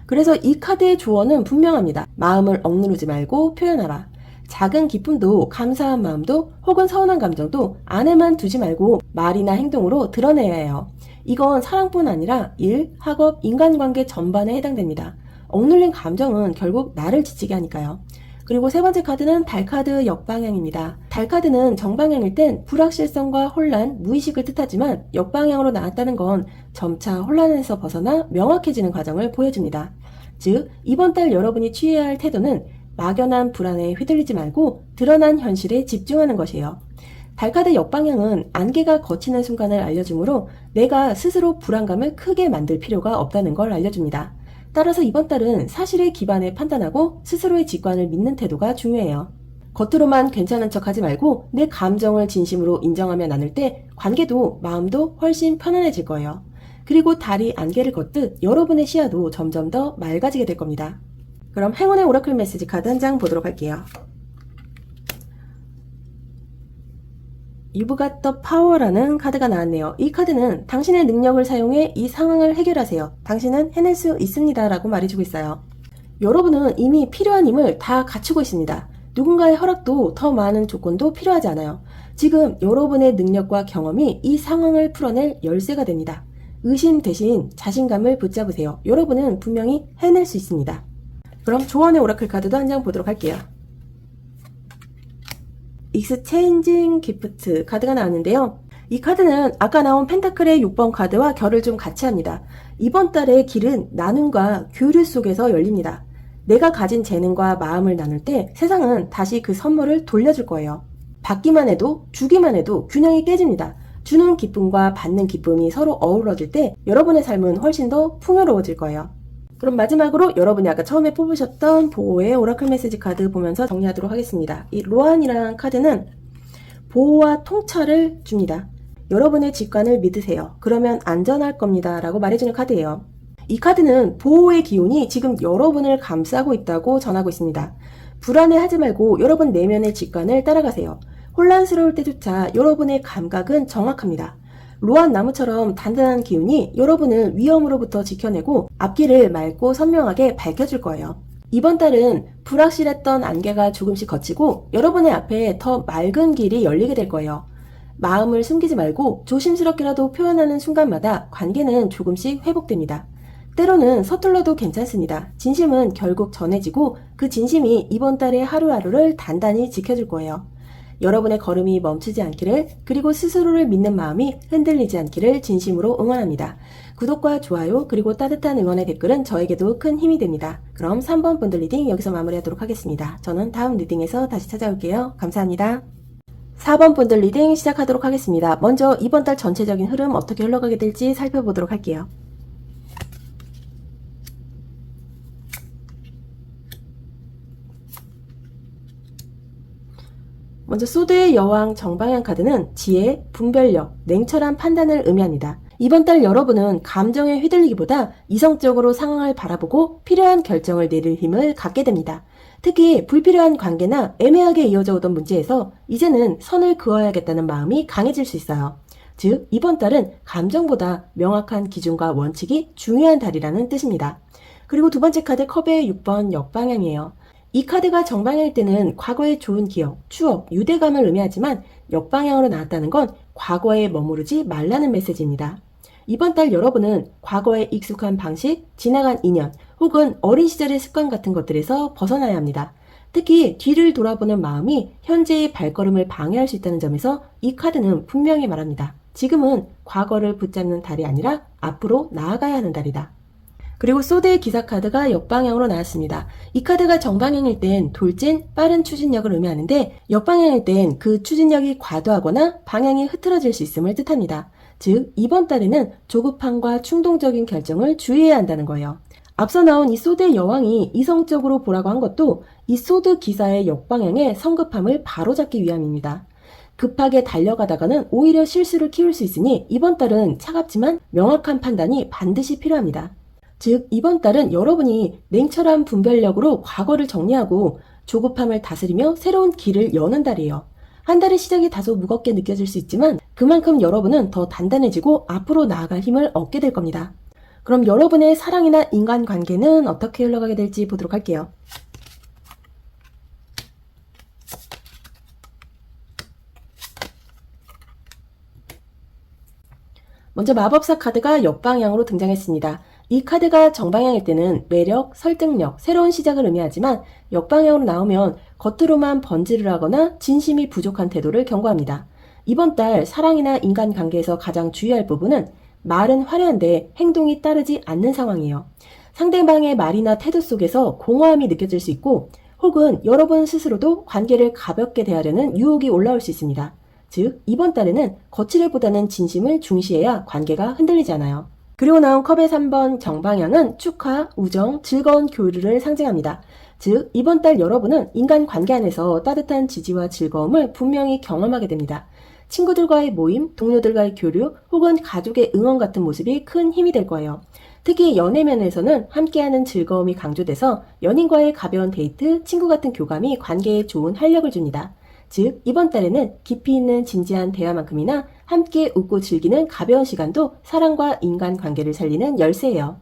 그래서 이 카드의 조언은 분명합니다. 마음을 억누르지 말고 표현하라. 작은 기쁨도 감사한 마음도 혹은 서운한 감정도 안에만 두지 말고 말이나 행동으로 드러내야 해요. 이건 사랑뿐 아니라 일, 학업, 인간관계 전반에 해당됩니다. 억눌린 감정은 결국 나를 지치게 하니까요. 그리고 세 번째 카드는 달카드 역방향입니다. 달카드는 정방향일 땐 불확실성과 혼란, 무의식을 뜻하지만 역방향으로 나왔다는 건 점차 혼란에서 벗어나 명확해지는 과정을 보여줍니다. 즉, 이번 달 여러분이 취해야 할 태도는 막연한 불안에 휘둘리지 말고 드러난 현실에 집중하는 것이에요. 달카드 역방향은 안개가 걷히는 순간을 알려주므로 내가 스스로 불안감을 크게 만들 필요가 없다는 걸 알려줍니다. 따라서 이번 달은 사실에 기반해 판단하고 스스로의 직관을 믿는 태도가 중요해요. 겉으로만 괜찮은 척 하지 말고 내 감정을 진심으로 인정하며 나눌 때 관계도 마음도 훨씬 편안해질 거예요. 그리고 달이 안개를 걷듯 여러분의 시야도 점점 더 맑아지게 될 겁니다. 그럼 행운의 오라클 메시지 카드 한 장 보도록 할게요. You've got the power라는 카드가 나왔네요. 이 카드는 당신의 능력을 사용해 이 상황을 해결하세요. 당신은 해낼 수 있습니다 라고 말해주고 있어요. 여러분은 이미 필요한 힘을 다 갖추고 있습니다. 누군가의 허락도 더 많은 조건도 필요하지 않아요. 지금 여러분의 능력과 경험이 이 상황을 풀어낼 열쇠가 됩니다. 의심 대신 자신감을 붙잡으세요. 여러분은 분명히 해낼 수 있습니다. 그럼 조언의 오라클 카드도 한 장 보도록 할게요. 익스체인징 기프트 카드가 나왔는데요. 이 카드는 아까 나온 펜타클의 6번 카드와 결을 좀 같이 합니다. 이번 달의 길은 나눔과 교류 속에서 열립니다. 내가 가진 재능과 마음을 나눌 때 세상은 다시 그 선물을 돌려줄 거예요. 받기만 해도 주기만 해도 균형이 깨집니다. 주는 기쁨과 받는 기쁨이 서로 어우러질 때 여러분의 삶은 훨씬 더 풍요로워질 거예요. 그럼 마지막으로 여러분이 아까 처음에 뽑으셨던 보호의 오라클 메시지 카드 보면서 정리하도록 하겠습니다. 이 로안이라는 카드는 보호와 통찰을 줍니다. 여러분의 직관을 믿으세요. 그러면 안전할 겁니다. 라고 말해주는 카드예요. 이 카드는 보호의 기운이 지금 여러분을 감싸고 있다고 전하고 있습니다. 불안해하지 말고 여러분 내면의 직관을 따라가세요. 혼란스러울 때조차 여러분의 감각은 정확합니다. 로안 나무처럼 단단한 기운이 여러분을 위험으로부터 지켜내고 앞길을 맑고 선명하게 밝혀줄 거예요. 이번 달은 불확실했던 안개가 조금씩 걷히고 여러분의 앞에 더 맑은 길이 열리게 될 거예요. 마음을 숨기지 말고 조심스럽게라도 표현하는 순간마다 관계는 조금씩 회복됩니다. 때로는 서툴러도 괜찮습니다. 진심은 결국 전해지고 그 진심이 이번 달의 하루하루를 단단히 지켜줄 거예요. 여러분의 걸음이 멈추지 않기를, 그리고 스스로를 믿는 마음이 흔들리지 않기를 진심으로 응원합니다. 구독과 좋아요 그리고 따뜻한 응원의 댓글은 저에게도 큰 힘이 됩니다. 그럼 3번 분들 리딩 여기서 마무리하도록 하겠습니다. 저는 다음 리딩에서 다시 찾아올게요. 감사합니다. 4번 분들 리딩 시작하도록 하겠습니다. 먼저 이번 달 전체적인 흐름 어떻게 흘러가게 될지 살펴보도록 할게요. 먼저 소드의 여왕 정방향 카드는 지혜, 분별력, 냉철한 판단을 의미합니다. 이번 달 여러분은 감정에 휘둘리기보다 이성적으로 상황을 바라보고 필요한 결정을 내릴 힘을 갖게 됩니다. 특히 불필요한 관계나 애매하게 이어져 오던 문제에서 이제는 선을 그어야겠다는 마음이 강해질 수 있어요. 즉, 이번 달은 감정보다 명확한 기준과 원칙이 중요한 달이라는 뜻입니다. 그리고 두 번째 카드 컵의 6번 역방향이에요. 이 카드가 정방향일 때는 과거의 좋은 기억, 추억, 유대감을 의미하지만 역방향으로 나왔다는 건 과거에 머무르지 말라는 메시지입니다. 이번 달 여러분은 과거의 익숙한 방식, 지나간 인연, 혹은 어린 시절의 습관 같은 것들에서 벗어나야 합니다. 특히 뒤를 돌아보는 마음이 현재의 발걸음을 방해할 수 있다는 점에서 이 카드는 분명히 말합니다. 지금은 과거를 붙잡는 달이 아니라 앞으로 나아가야 하는 달이다. 그리고 소드의 기사 카드가 역방향으로 나왔습니다. 이 카드가 정방향일 땐 돌진, 빠른 추진력을 의미하는데 역방향일 땐 그 추진력이 과도하거나 방향이 흐트러질 수 있음을 뜻합니다. 즉, 이번 달에는 조급함과 충동적인 결정을 주의해야 한다는 거예요. 앞서 나온 이 소드의 여왕이 이성적으로 보라고 한 것도 이 소드 기사의 역방향의 성급함을 바로잡기 위함입니다. 급하게 달려가다가는 오히려 실수를 키울 수 있으니 이번 달은 차갑지만 명확한 판단이 반드시 필요합니다. 즉, 이번 달은 여러분이 냉철한 분별력으로 과거를 정리하고 조급함을 다스리며 새로운 길을 여는 달이에요. 한 달의 시작이 다소 무겁게 느껴질 수 있지만 그만큼 여러분은 더 단단해지고 앞으로 나아갈 힘을 얻게 될 겁니다. 그럼 여러분의 사랑이나 인간관계는 어떻게 흘러가게 될지 보도록 할게요. 먼저 마법사 카드가 역방향으로 등장했습니다. 이 카드가 정방향일 때는 매력, 설득력, 새로운 시작을 의미하지만 역방향으로 나오면 겉으로만 번지를 하거나 진심이 부족한 태도를 경고합니다. 이번 달 사랑이나 인간관계에서 가장 주의할 부분은 말은 화려한데 행동이 따르지 않는 상황이에요. 상대방의 말이나 태도 속에서 공허함이 느껴질 수 있고 혹은 여러분 스스로도 관계를 가볍게 대하려는 유혹이 올라올 수 있습니다. 즉, 이번 달에는 거칠애보다는 진심을 중시해야 관계가 흔들리지 않아요. 그리고 나온 컵의 3번 정방향은 축하, 우정, 즐거운 교류를 상징합니다. 즉, 이번 달 여러분은 인간관계 안에서 따뜻한 지지와 즐거움을 분명히 경험하게 됩니다. 친구들과의 모임, 동료들과의 교류, 혹은 가족의 응원 같은 모습이 큰 힘이 될 거예요. 특히 연애면에서는 함께하는 즐거움이 강조돼서 연인과의 가벼운 데이트, 친구 같은 교감이 관계에 좋은 활력을 줍니다. 즉, 이번 달에는 깊이 있는 진지한 대화만큼이나 함께 웃고 즐기는 가벼운 시간도 사랑과 인간관계를 살리는 열쇠예요.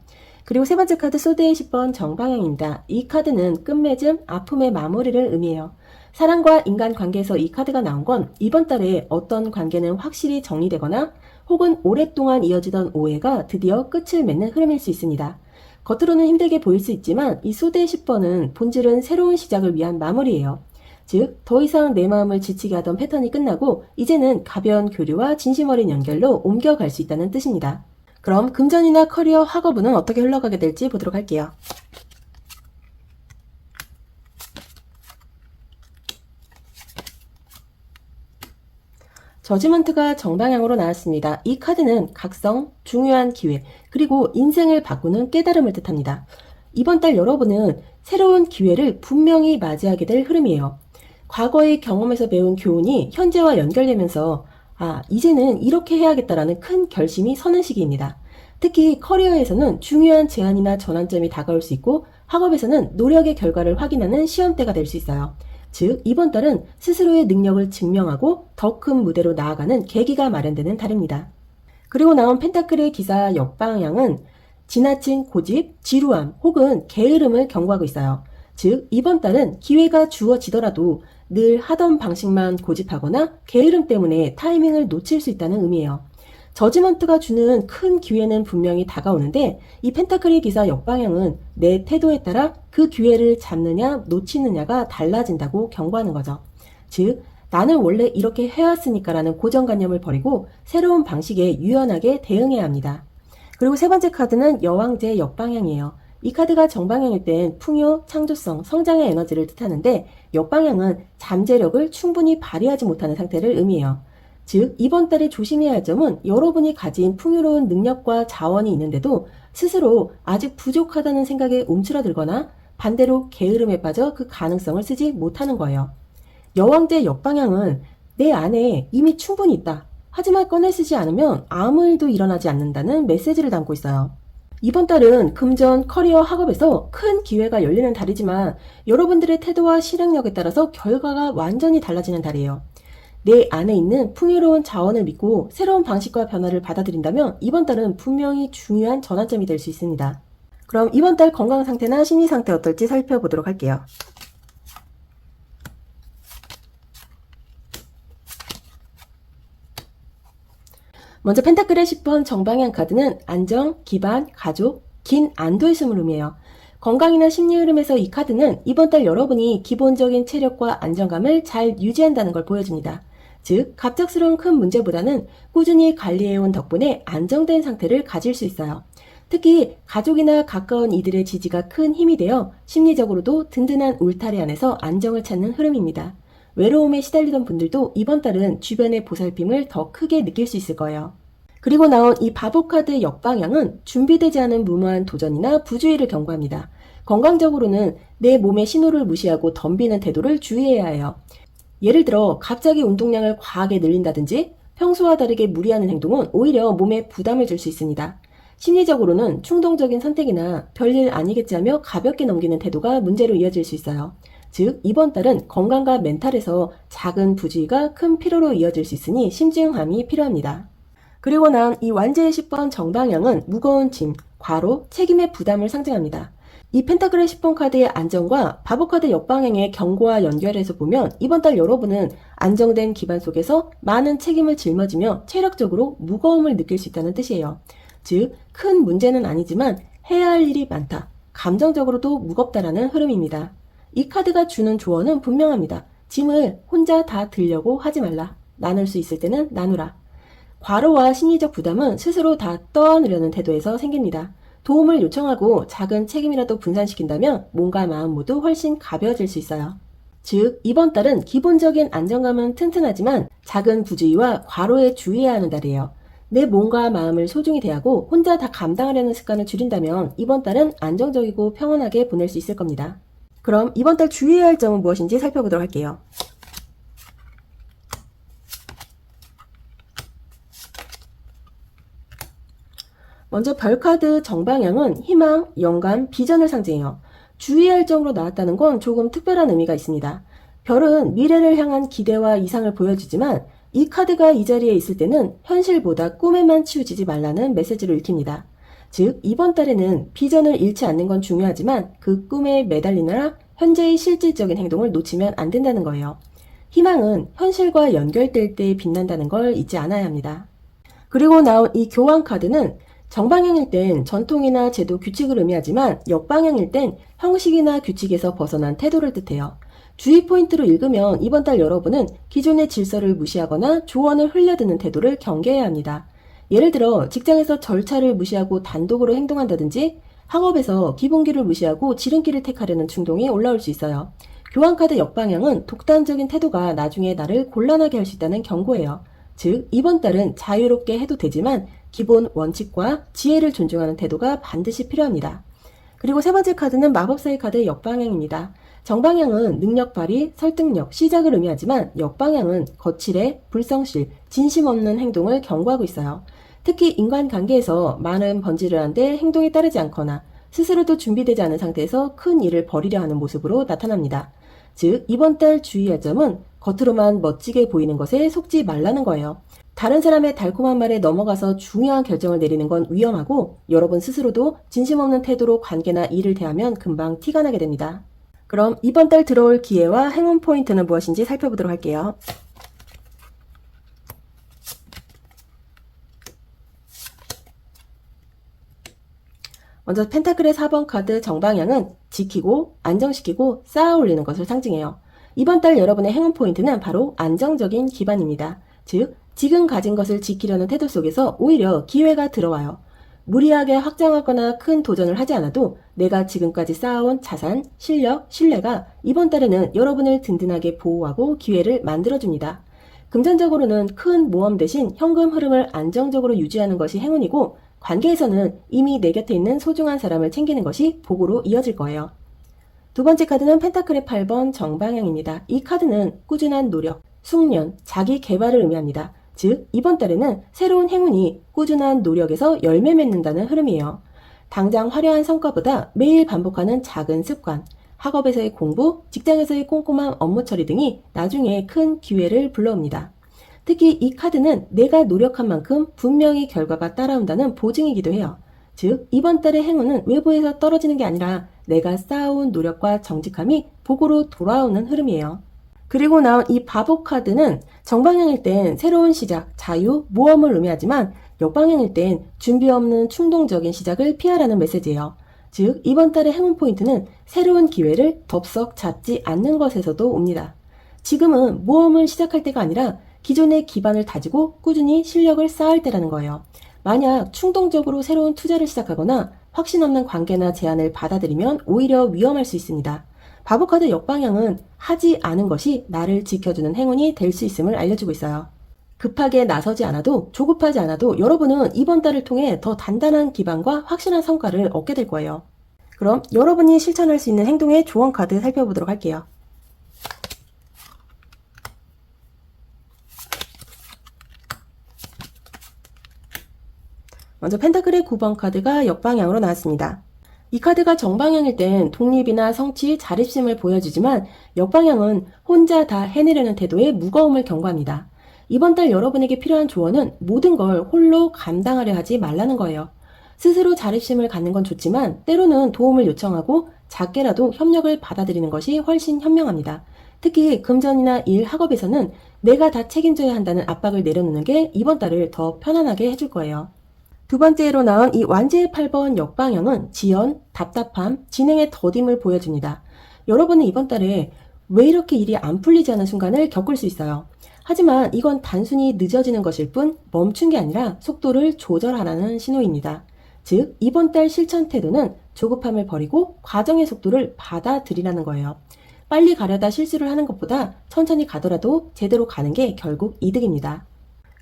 그리고 세 번째 카드 소드의 10번 정방향입니다. 이 카드는 끝맺음, 아픔의 마무리를 의미해요. 사랑과 인간관계에서 이 카드가 나온 건 이번 달에 어떤 관계는 확실히 정리되거나 혹은 오랫동안 이어지던 오해가 드디어 끝을 맺는 흐름일 수 있습니다. 겉으로는 힘들게 보일 수 있지만 이 소드의 10번은 본질은 새로운 시작을 위한 마무리예요. 즉, 더 이상 내 마음을 지치게 하던 패턴이 끝나고 이제는 가벼운 교류와 진심 어린 연결로 옮겨갈 수 있다는 뜻입니다. 그럼 금전이나 커리어, 학업운은 어떻게 흘러가게 될지 보도록 할게요. 저지먼트가 정방향으로 나왔습니다. 이 카드는 각성, 중요한 기회, 그리고 인생을 바꾸는 깨달음을 뜻합니다. 이번 달 여러분은 새로운 기회를 분명히 맞이하게 될 흐름이에요. 과거의 경험에서 배운 교훈이 현재와 연결되면서 이제는 이렇게 해야겠다라는 큰 결심이 서는 시기입니다. 특히 커리어에서는 중요한 제안이나 전환점이 다가올 수 있고 학업에서는 노력의 결과를 확인하는 시험대가 될 수 있어요. 즉, 이번 달은 스스로의 능력을 증명하고 더 큰 무대로 나아가는 계기가 마련되는 달입니다. 그리고 나온 펜타클의 기사 역방향은 지나친 고집, 지루함 혹은 게으름을 경고하고 있어요. 즉, 이번 달은 기회가 주어지더라도 늘 하던 방식만 고집하거나 게으름 때문에 타이밍을 놓칠 수 있다는 의미예요. 저지먼트가 주는 큰 기회는 분명히 다가오는데 이 펜타클의 기사 역방향은 내 태도에 따라 그 기회를 잡느냐 놓치느냐가 달라진다고 경고하는 거죠. 즉, 나는 원래 이렇게 해왔으니까 라는 고정관념을 버리고 새로운 방식에 유연하게 대응해야 합니다. 그리고 세 번째 카드는 여왕제 역방향이에요. 이 카드가 정방향일 땐 풍요, 창조성, 성장의 에너지를 뜻하는데 역방향은 잠재력을 충분히 발휘하지 못하는 상태를 의미해요. 즉, 이번 달에 조심해야 할 점은 여러분이 가진 풍요로운 능력과 자원이 있는데도 스스로 아직 부족하다는 생각에 움츠러들거나 반대로 게으름에 빠져 그 가능성을 쓰지 못하는 거예요. 여왕제 역방향은 내 안에 이미 충분히 있다. 하지만 꺼내 쓰지 않으면 아무 일도 일어나지 않는다는 메시지를 담고 있어요. 이번 달은 금전, 커리어, 학업에서 큰 기회가 열리는 달이지만 여러분들의 태도와 실행력에 따라서 결과가 완전히 달라지는 달이에요. 내 안에 있는 풍요로운 자원을 믿고 새로운 방식과 변화를 받아들인다면 이번 달은 분명히 중요한 전환점이 될 수 있습니다. 그럼 이번 달 건강 상태나 심리 상태 어떨지 살펴보도록 할게요. 먼저 펜타클의 10번 정방향 카드는 안정, 기반, 가족, 긴 안도의 숨을 의미해요. 건강이나 심리 흐름에서 이 카드는 이번 달 여러분이 기본적인 체력과 안정감을 잘 유지한다는 걸 보여줍니다. 즉, 갑작스러운 큰 문제보다는 꾸준히 관리해온 덕분에 안정된 상태를 가질 수 있어요. 특히 가족이나 가까운 이들의 지지가 큰 힘이 되어 심리적으로도 든든한 울타리 안에서 안정을 찾는 흐름입니다. 외로움에 시달리던 분들도 이번 달은 주변의 보살핌을 더 크게 느낄 수 있을 거예요. 그리고 나온 이 바보 카드의 역방향은 준비되지 않은 무모한 도전이나 부주의를 경고합니다. 건강적으로는 내 몸의 신호를 무시하고 덤비는 태도를 주의해야 해요. 예를 들어 갑자기 운동량을 과하게 늘린다든지 평소와 다르게 무리하는 행동은 오히려 몸에 부담을 줄 수 있습니다. 심리적으로는 충동적인 선택이나 별일 아니겠지 하며 가볍게 넘기는 태도가 문제로 이어질 수 있어요. 즉, 이번 달은 건강과 멘탈에서 작은 부주의가 큰 피로로 이어질 수 있으니 신중함이 필요합니다. 그리고 나온 이 완제의 10번 정방향은 무거운 짐, 과로, 책임의 부담을 상징합니다. 이 펜타클의 10번 카드의 안정과 바보 카드 역방향의 경고와 연결해서 보면 이번 달 여러분은 안정된 기반 속에서 많은 책임을 짊어지며 체력적으로 무거움을 느낄 수 있다는 뜻이에요. 즉, 큰 문제는 아니지만 해야 할 일이 많다. 감정적으로도 무겁다라는 흐름입니다. 이 카드가 주는 조언은 분명합니다. 짐을 혼자 다 들려고 하지 말라. 나눌 수 있을 때는 나누라. 과로와 심리적 부담은 스스로 다 떠안으려는 태도에서 생깁니다. 도움을 요청하고 작은 책임이라도 분산시킨다면 몸과 마음 모두 훨씬 가벼워질 수 있어요. 즉, 이번 달은 기본적인 안정감은 튼튼하지만 작은 부주의와 과로에 주의해야 하는 달이에요. 내 몸과 마음을 소중히 대하고 혼자 다 감당하려는 습관을 줄인다면 이번 달은 안정적이고 평온하게 보낼 수 있을 겁니다. 그럼 이번 달 주의해야 할 점은 무엇인지 살펴보도록 할게요. 먼저 별카드 정방향은 희망, 영감, 비전을 상징해요. 주의할 점으로 나왔다는 건 조금 특별한 의미가 있습니다. 별은 미래를 향한 기대와 이상을 보여주지만 이 카드가 이 자리에 있을 때는 현실보다 꿈에만 치우치지 말라는 메시지를 읽힙니다. 즉, 이번 달에는 비전을 잃지 않는 건 중요하지만 그 꿈에 매달리느라 현재의 실질적인 행동을 놓치면 안 된다는 거예요. 희망은 현실과 연결될 때 빛난다는 걸 잊지 않아야 합니다. 그리고 나온 이 교환 카드는 정방향일 땐 전통이나 제도 규칙을 의미하지만 역방향일 땐 형식이나 규칙에서 벗어난 태도를 뜻해요. 주의 포인트로 읽으면 이번 달 여러분은 기존의 질서를 무시하거나 조언을 흘려드는 태도를 경계해야 합니다. 예를 들어 직장에서 절차를 무시하고 단독으로 행동한다든지 학업에서 기본기를 무시하고 지름길을 택하려는 충동이 올라올 수 있어요. 교환카드 역방향은 독단적인 태도가 나중에 나를 곤란하게 할 수 있다는 경고예요. 즉, 이번 달은 자유롭게 해도 되지만 기본 원칙과 지혜를 존중하는 태도가 반드시 필요합니다. 그리고 세 번째 카드는 마법사의 카드의 역방향입니다. 정방향은 능력 발휘, 설득력, 시작을 의미하지만 역방향은 거칠해, 불성실, 진심 없는 행동을 경고하고 있어요. 특히 인간관계에서 많은 번지를 하는데 행동이 따르지 않거나 스스로도 준비되지 않은 상태에서 큰 일을 벌이려 하는 모습으로 나타납니다. 즉, 이번 달 주의할 점은 겉으로만 멋지게 보이는 것에 속지 말라는 거예요. 다른 사람의 달콤한 말에 넘어가서 중요한 결정을 내리는 건 위험하고 여러분 스스로도 진심 없는 태도로 관계나 일을 대하면 금방 티가 나게 됩니다. 그럼 이번 달 들어올 기회와 행운 포인트는 무엇인지 살펴보도록 할게요. 먼저 펜타클의 4번 카드 정방향은 지키고 안정시키고 쌓아 올리는 것을 상징해요. 이번 달 여러분의 행운 포인트는 바로 안정적인 기반입니다. 즉, 지금 가진 것을 지키려는 태도 속에서 오히려 기회가 들어와요. 무리하게 확장하거나 큰 도전을 하지 않아도 내가 지금까지 쌓아온 자산, 실력, 신뢰가 이번 달에는 여러분을 든든하게 보호하고 기회를 만들어줍니다. 금전적으로는 큰 모험 대신 현금 흐름을 안정적으로 유지하는 것이 행운이고 관계에서는 이미 내 곁에 있는 소중한 사람을 챙기는 것이 복으로 이어질 거예요. 두 번째 카드는 펜타클의 8번 정방향입니다. 이 카드는 꾸준한 노력, 숙련, 자기 개발을 의미합니다. 즉, 이번 달에는 새로운 행운이 꾸준한 노력에서 열매 맺는다는 흐름이에요. 당장 화려한 성과보다 매일 반복하는 작은 습관, 학업에서의 공부, 직장에서의 꼼꼼한 업무 처리 등이 나중에 큰 기회를 불러옵니다. 특히 이 카드는 내가 노력한 만큼 분명히 결과가 따라온다는 보증이기도 해요. 즉, 이번 달의 행운은 외부에서 떨어지는 게 아니라 내가 쌓아온 노력과 정직함이 복으로 돌아오는 흐름이에요. 그리고 나온 이 바보 카드는 정방향일 땐 새로운 시작, 자유, 모험을 의미하지만 역방향일 땐 준비 없는 충동적인 시작을 피하라는 메시지예요. 즉, 이번 달의 행운 포인트는 새로운 기회를 덥석 잡지 않는 것에서도 옵니다. 지금은 모험을 시작할 때가 아니라 기존의 기반을 다지고 꾸준히 실력을 쌓을 때라는 거예요. 만약 충동적으로 새로운 투자를 시작하거나 확신 없는 관계나 제안을 받아들이면 오히려 위험할 수 있습니다. 바보카드 역방향은 하지 않은 것이 나를 지켜주는 행운이 될 수 있음을 알려주고 있어요. 급하게 나서지 않아도 조급하지 않아도 여러분은 이번 달을 통해 더 단단한 기반과 확실한 성과를 얻게 될 거예요. 그럼 여러분이 실천할 수 있는 행동의 조언 카드 살펴보도록 할게요. 먼저 펜타클의 9번 카드가 역방향으로 나왔습니다. 이 카드가 정방향일 땐 독립이나 성취, 자립심을 보여주지만 역방향은 혼자 다 해내려는 태도의 무거움을 경고합니다. 이번 달 여러분에게 필요한 조언은 모든 걸 홀로 감당하려 하지 말라는 거예요. 스스로 자립심을 갖는 건 좋지만 때로는 도움을 요청하고 작게라도 협력을 받아들이는 것이 훨씬 현명합니다. 특히 금전이나 일, 학업에서는 내가 다 책임져야 한다는 압박을 내려놓는 게 이번 달을 더 편안하게 해줄 거예요. 두 번째로 나온 이 완제의 8번 역방향은 지연, 답답함, 진행의 더딤을 보여줍니다. 여러분은 이번 달에 왜 이렇게 일이 안 풀리지 않은 순간을 겪을 수 있어요. 하지만 이건 단순히 늦어지는 것일 뿐 멈춘 게 아니라 속도를 조절하라는 신호입니다. 즉, 이번 달 실천 태도는 조급함을 버리고 과정의 속도를 받아들이라는 거예요. 빨리 가려다 실수를 하는 것보다 천천히 가더라도 제대로 가는 게 결국 이득입니다.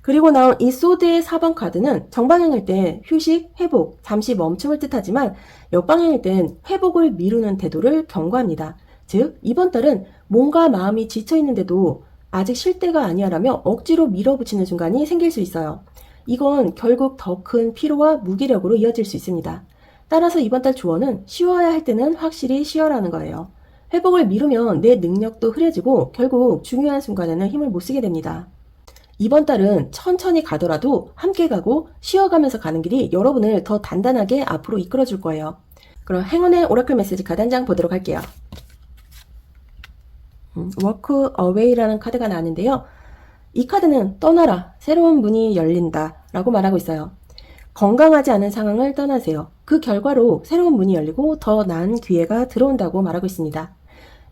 그리고 나온 이 소드의 4번 카드는 정방향일 땐 휴식, 회복, 잠시 멈춤을 뜻하지만 역방향일 땐 회복을 미루는 태도를 경고합니다. 즉, 이번 달은 몸과 마음이 지쳐있는데도 아직 쉴 때가 아니야라며 억지로 밀어붙이는 순간이 생길 수 있어요. 이건 결국 더 큰 피로와 무기력으로 이어질 수 있습니다. 따라서 이번 달 조언은 쉬어야 할 때는 확실히 쉬어라는 거예요. 회복을 미루면 내 능력도 흐려지고 결국 중요한 순간에는 힘을 못 쓰게 됩니다. 이번 달은 천천히 가더라도 함께 가고 쉬어가면서 가는 길이 여러분을 더 단단하게 앞으로 이끌어줄 거예요. 그럼 행운의 오라클 메시지 카드 한 장 보도록 할게요. Walk Away라는 카드가 나왔는데요. 이 카드는 떠나라, 새로운 문이 열린다 라고 말하고 있어요. 건강하지 않은 상황을 떠나세요. 그 결과로 새로운 문이 열리고 더 나은 기회가 들어온다고 말하고 있습니다.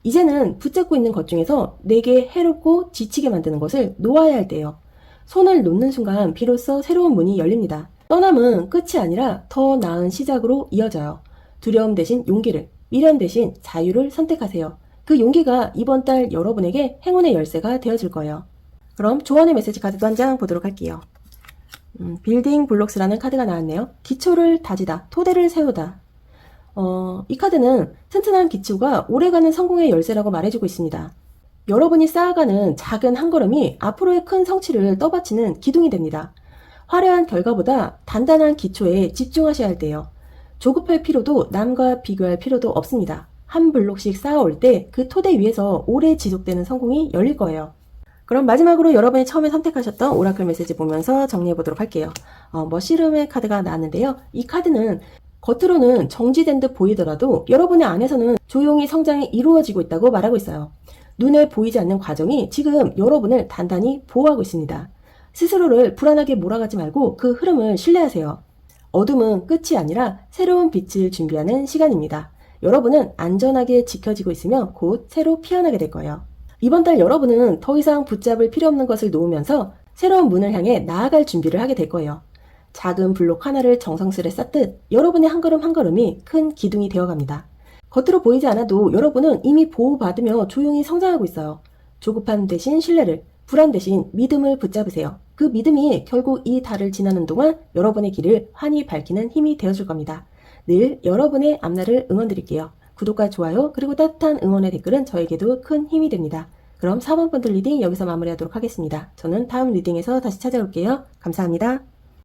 이제는 붙잡고 있는 것 중에서 내게 해롭고 지치게 만드는 것을 놓아야 할 때예요. 손을 놓는 순간 비로소 새로운 문이 열립니다. 떠남은 끝이 아니라 더 나은 시작으로 이어져요. 두려움 대신 용기를, 미련 대신 자유를 선택하세요. 그 용기가 이번 달 여러분에게 행운의 열쇠가 되어줄 거예요. 그럼 조언의 메시지 카드도 한 장 보도록 할게요. 빌딩 블록스라는 카드가 나왔네요. 기초를 다지다, 토대를 세우다. 이 카드는 튼튼한 기초가 오래가는 성공의 열쇠라고 말해주고 있습니다. 여러분이 쌓아가는 작은 한 걸음이 앞으로의 큰 성취를 떠받치는 기둥이 됩니다. 화려한 결과보다 단단한 기초에 집중하셔야 할 때요. 조급할 필요도 남과 비교할 필요도 없습니다. 한 블록씩 쌓아올 때 그 토대 위에서 오래 지속되는 성공이 열릴 거예요. 그럼 마지막으로 여러분이 처음에 선택하셨던 오라클 메시지 보면서 정리해 보도록 할게요. 머시름의 카드가 나왔는데요. 이 카드는 겉으로는 정지된 듯 보이더라도 여러분의 안에서는 조용히 성장이 이루어지고 있다고 말하고 있어요. 눈에 보이지 않는 과정이 지금 여러분을 단단히 보호하고 있습니다. 스스로를 불안하게 몰아가지 말고 그 흐름을 신뢰하세요. 어둠은 끝이 아니라 새로운 빛을 준비하는 시간입니다. 여러분은 안전하게 지켜지고 있으며 곧 새로 피어나게 될 거예요. 이번 달 여러분은 더 이상 붙잡을 필요 없는 것을 놓으면서 새로운 문을 향해 나아갈 준비를 하게 될 거예요. 작은 블록 하나를 정성스레 쌓듯 여러분의 한 걸음 한 걸음이 큰 기둥이 되어갑니다. 겉으로 보이지 않아도 여러분은 이미 보호받으며 조용히 성장하고 있어요. 조급함 대신 신뢰를, 불안 대신 믿음을 붙잡으세요. 그 믿음이 결국 이 달을 지나는 동안 여러분의 길을 환히 밝히는 힘이 되어줄 겁니다. 늘 여러분의 앞날을 응원드릴게요. 구독과 좋아요 그리고 따뜻한 응원의 댓글은 저에게도 큰 힘이 됩니다. 그럼 4번 번들 리딩 여기서 마무리하도록 하겠습니다. 저는 다음 리딩에서 다시 찾아올게요. 감사합니다.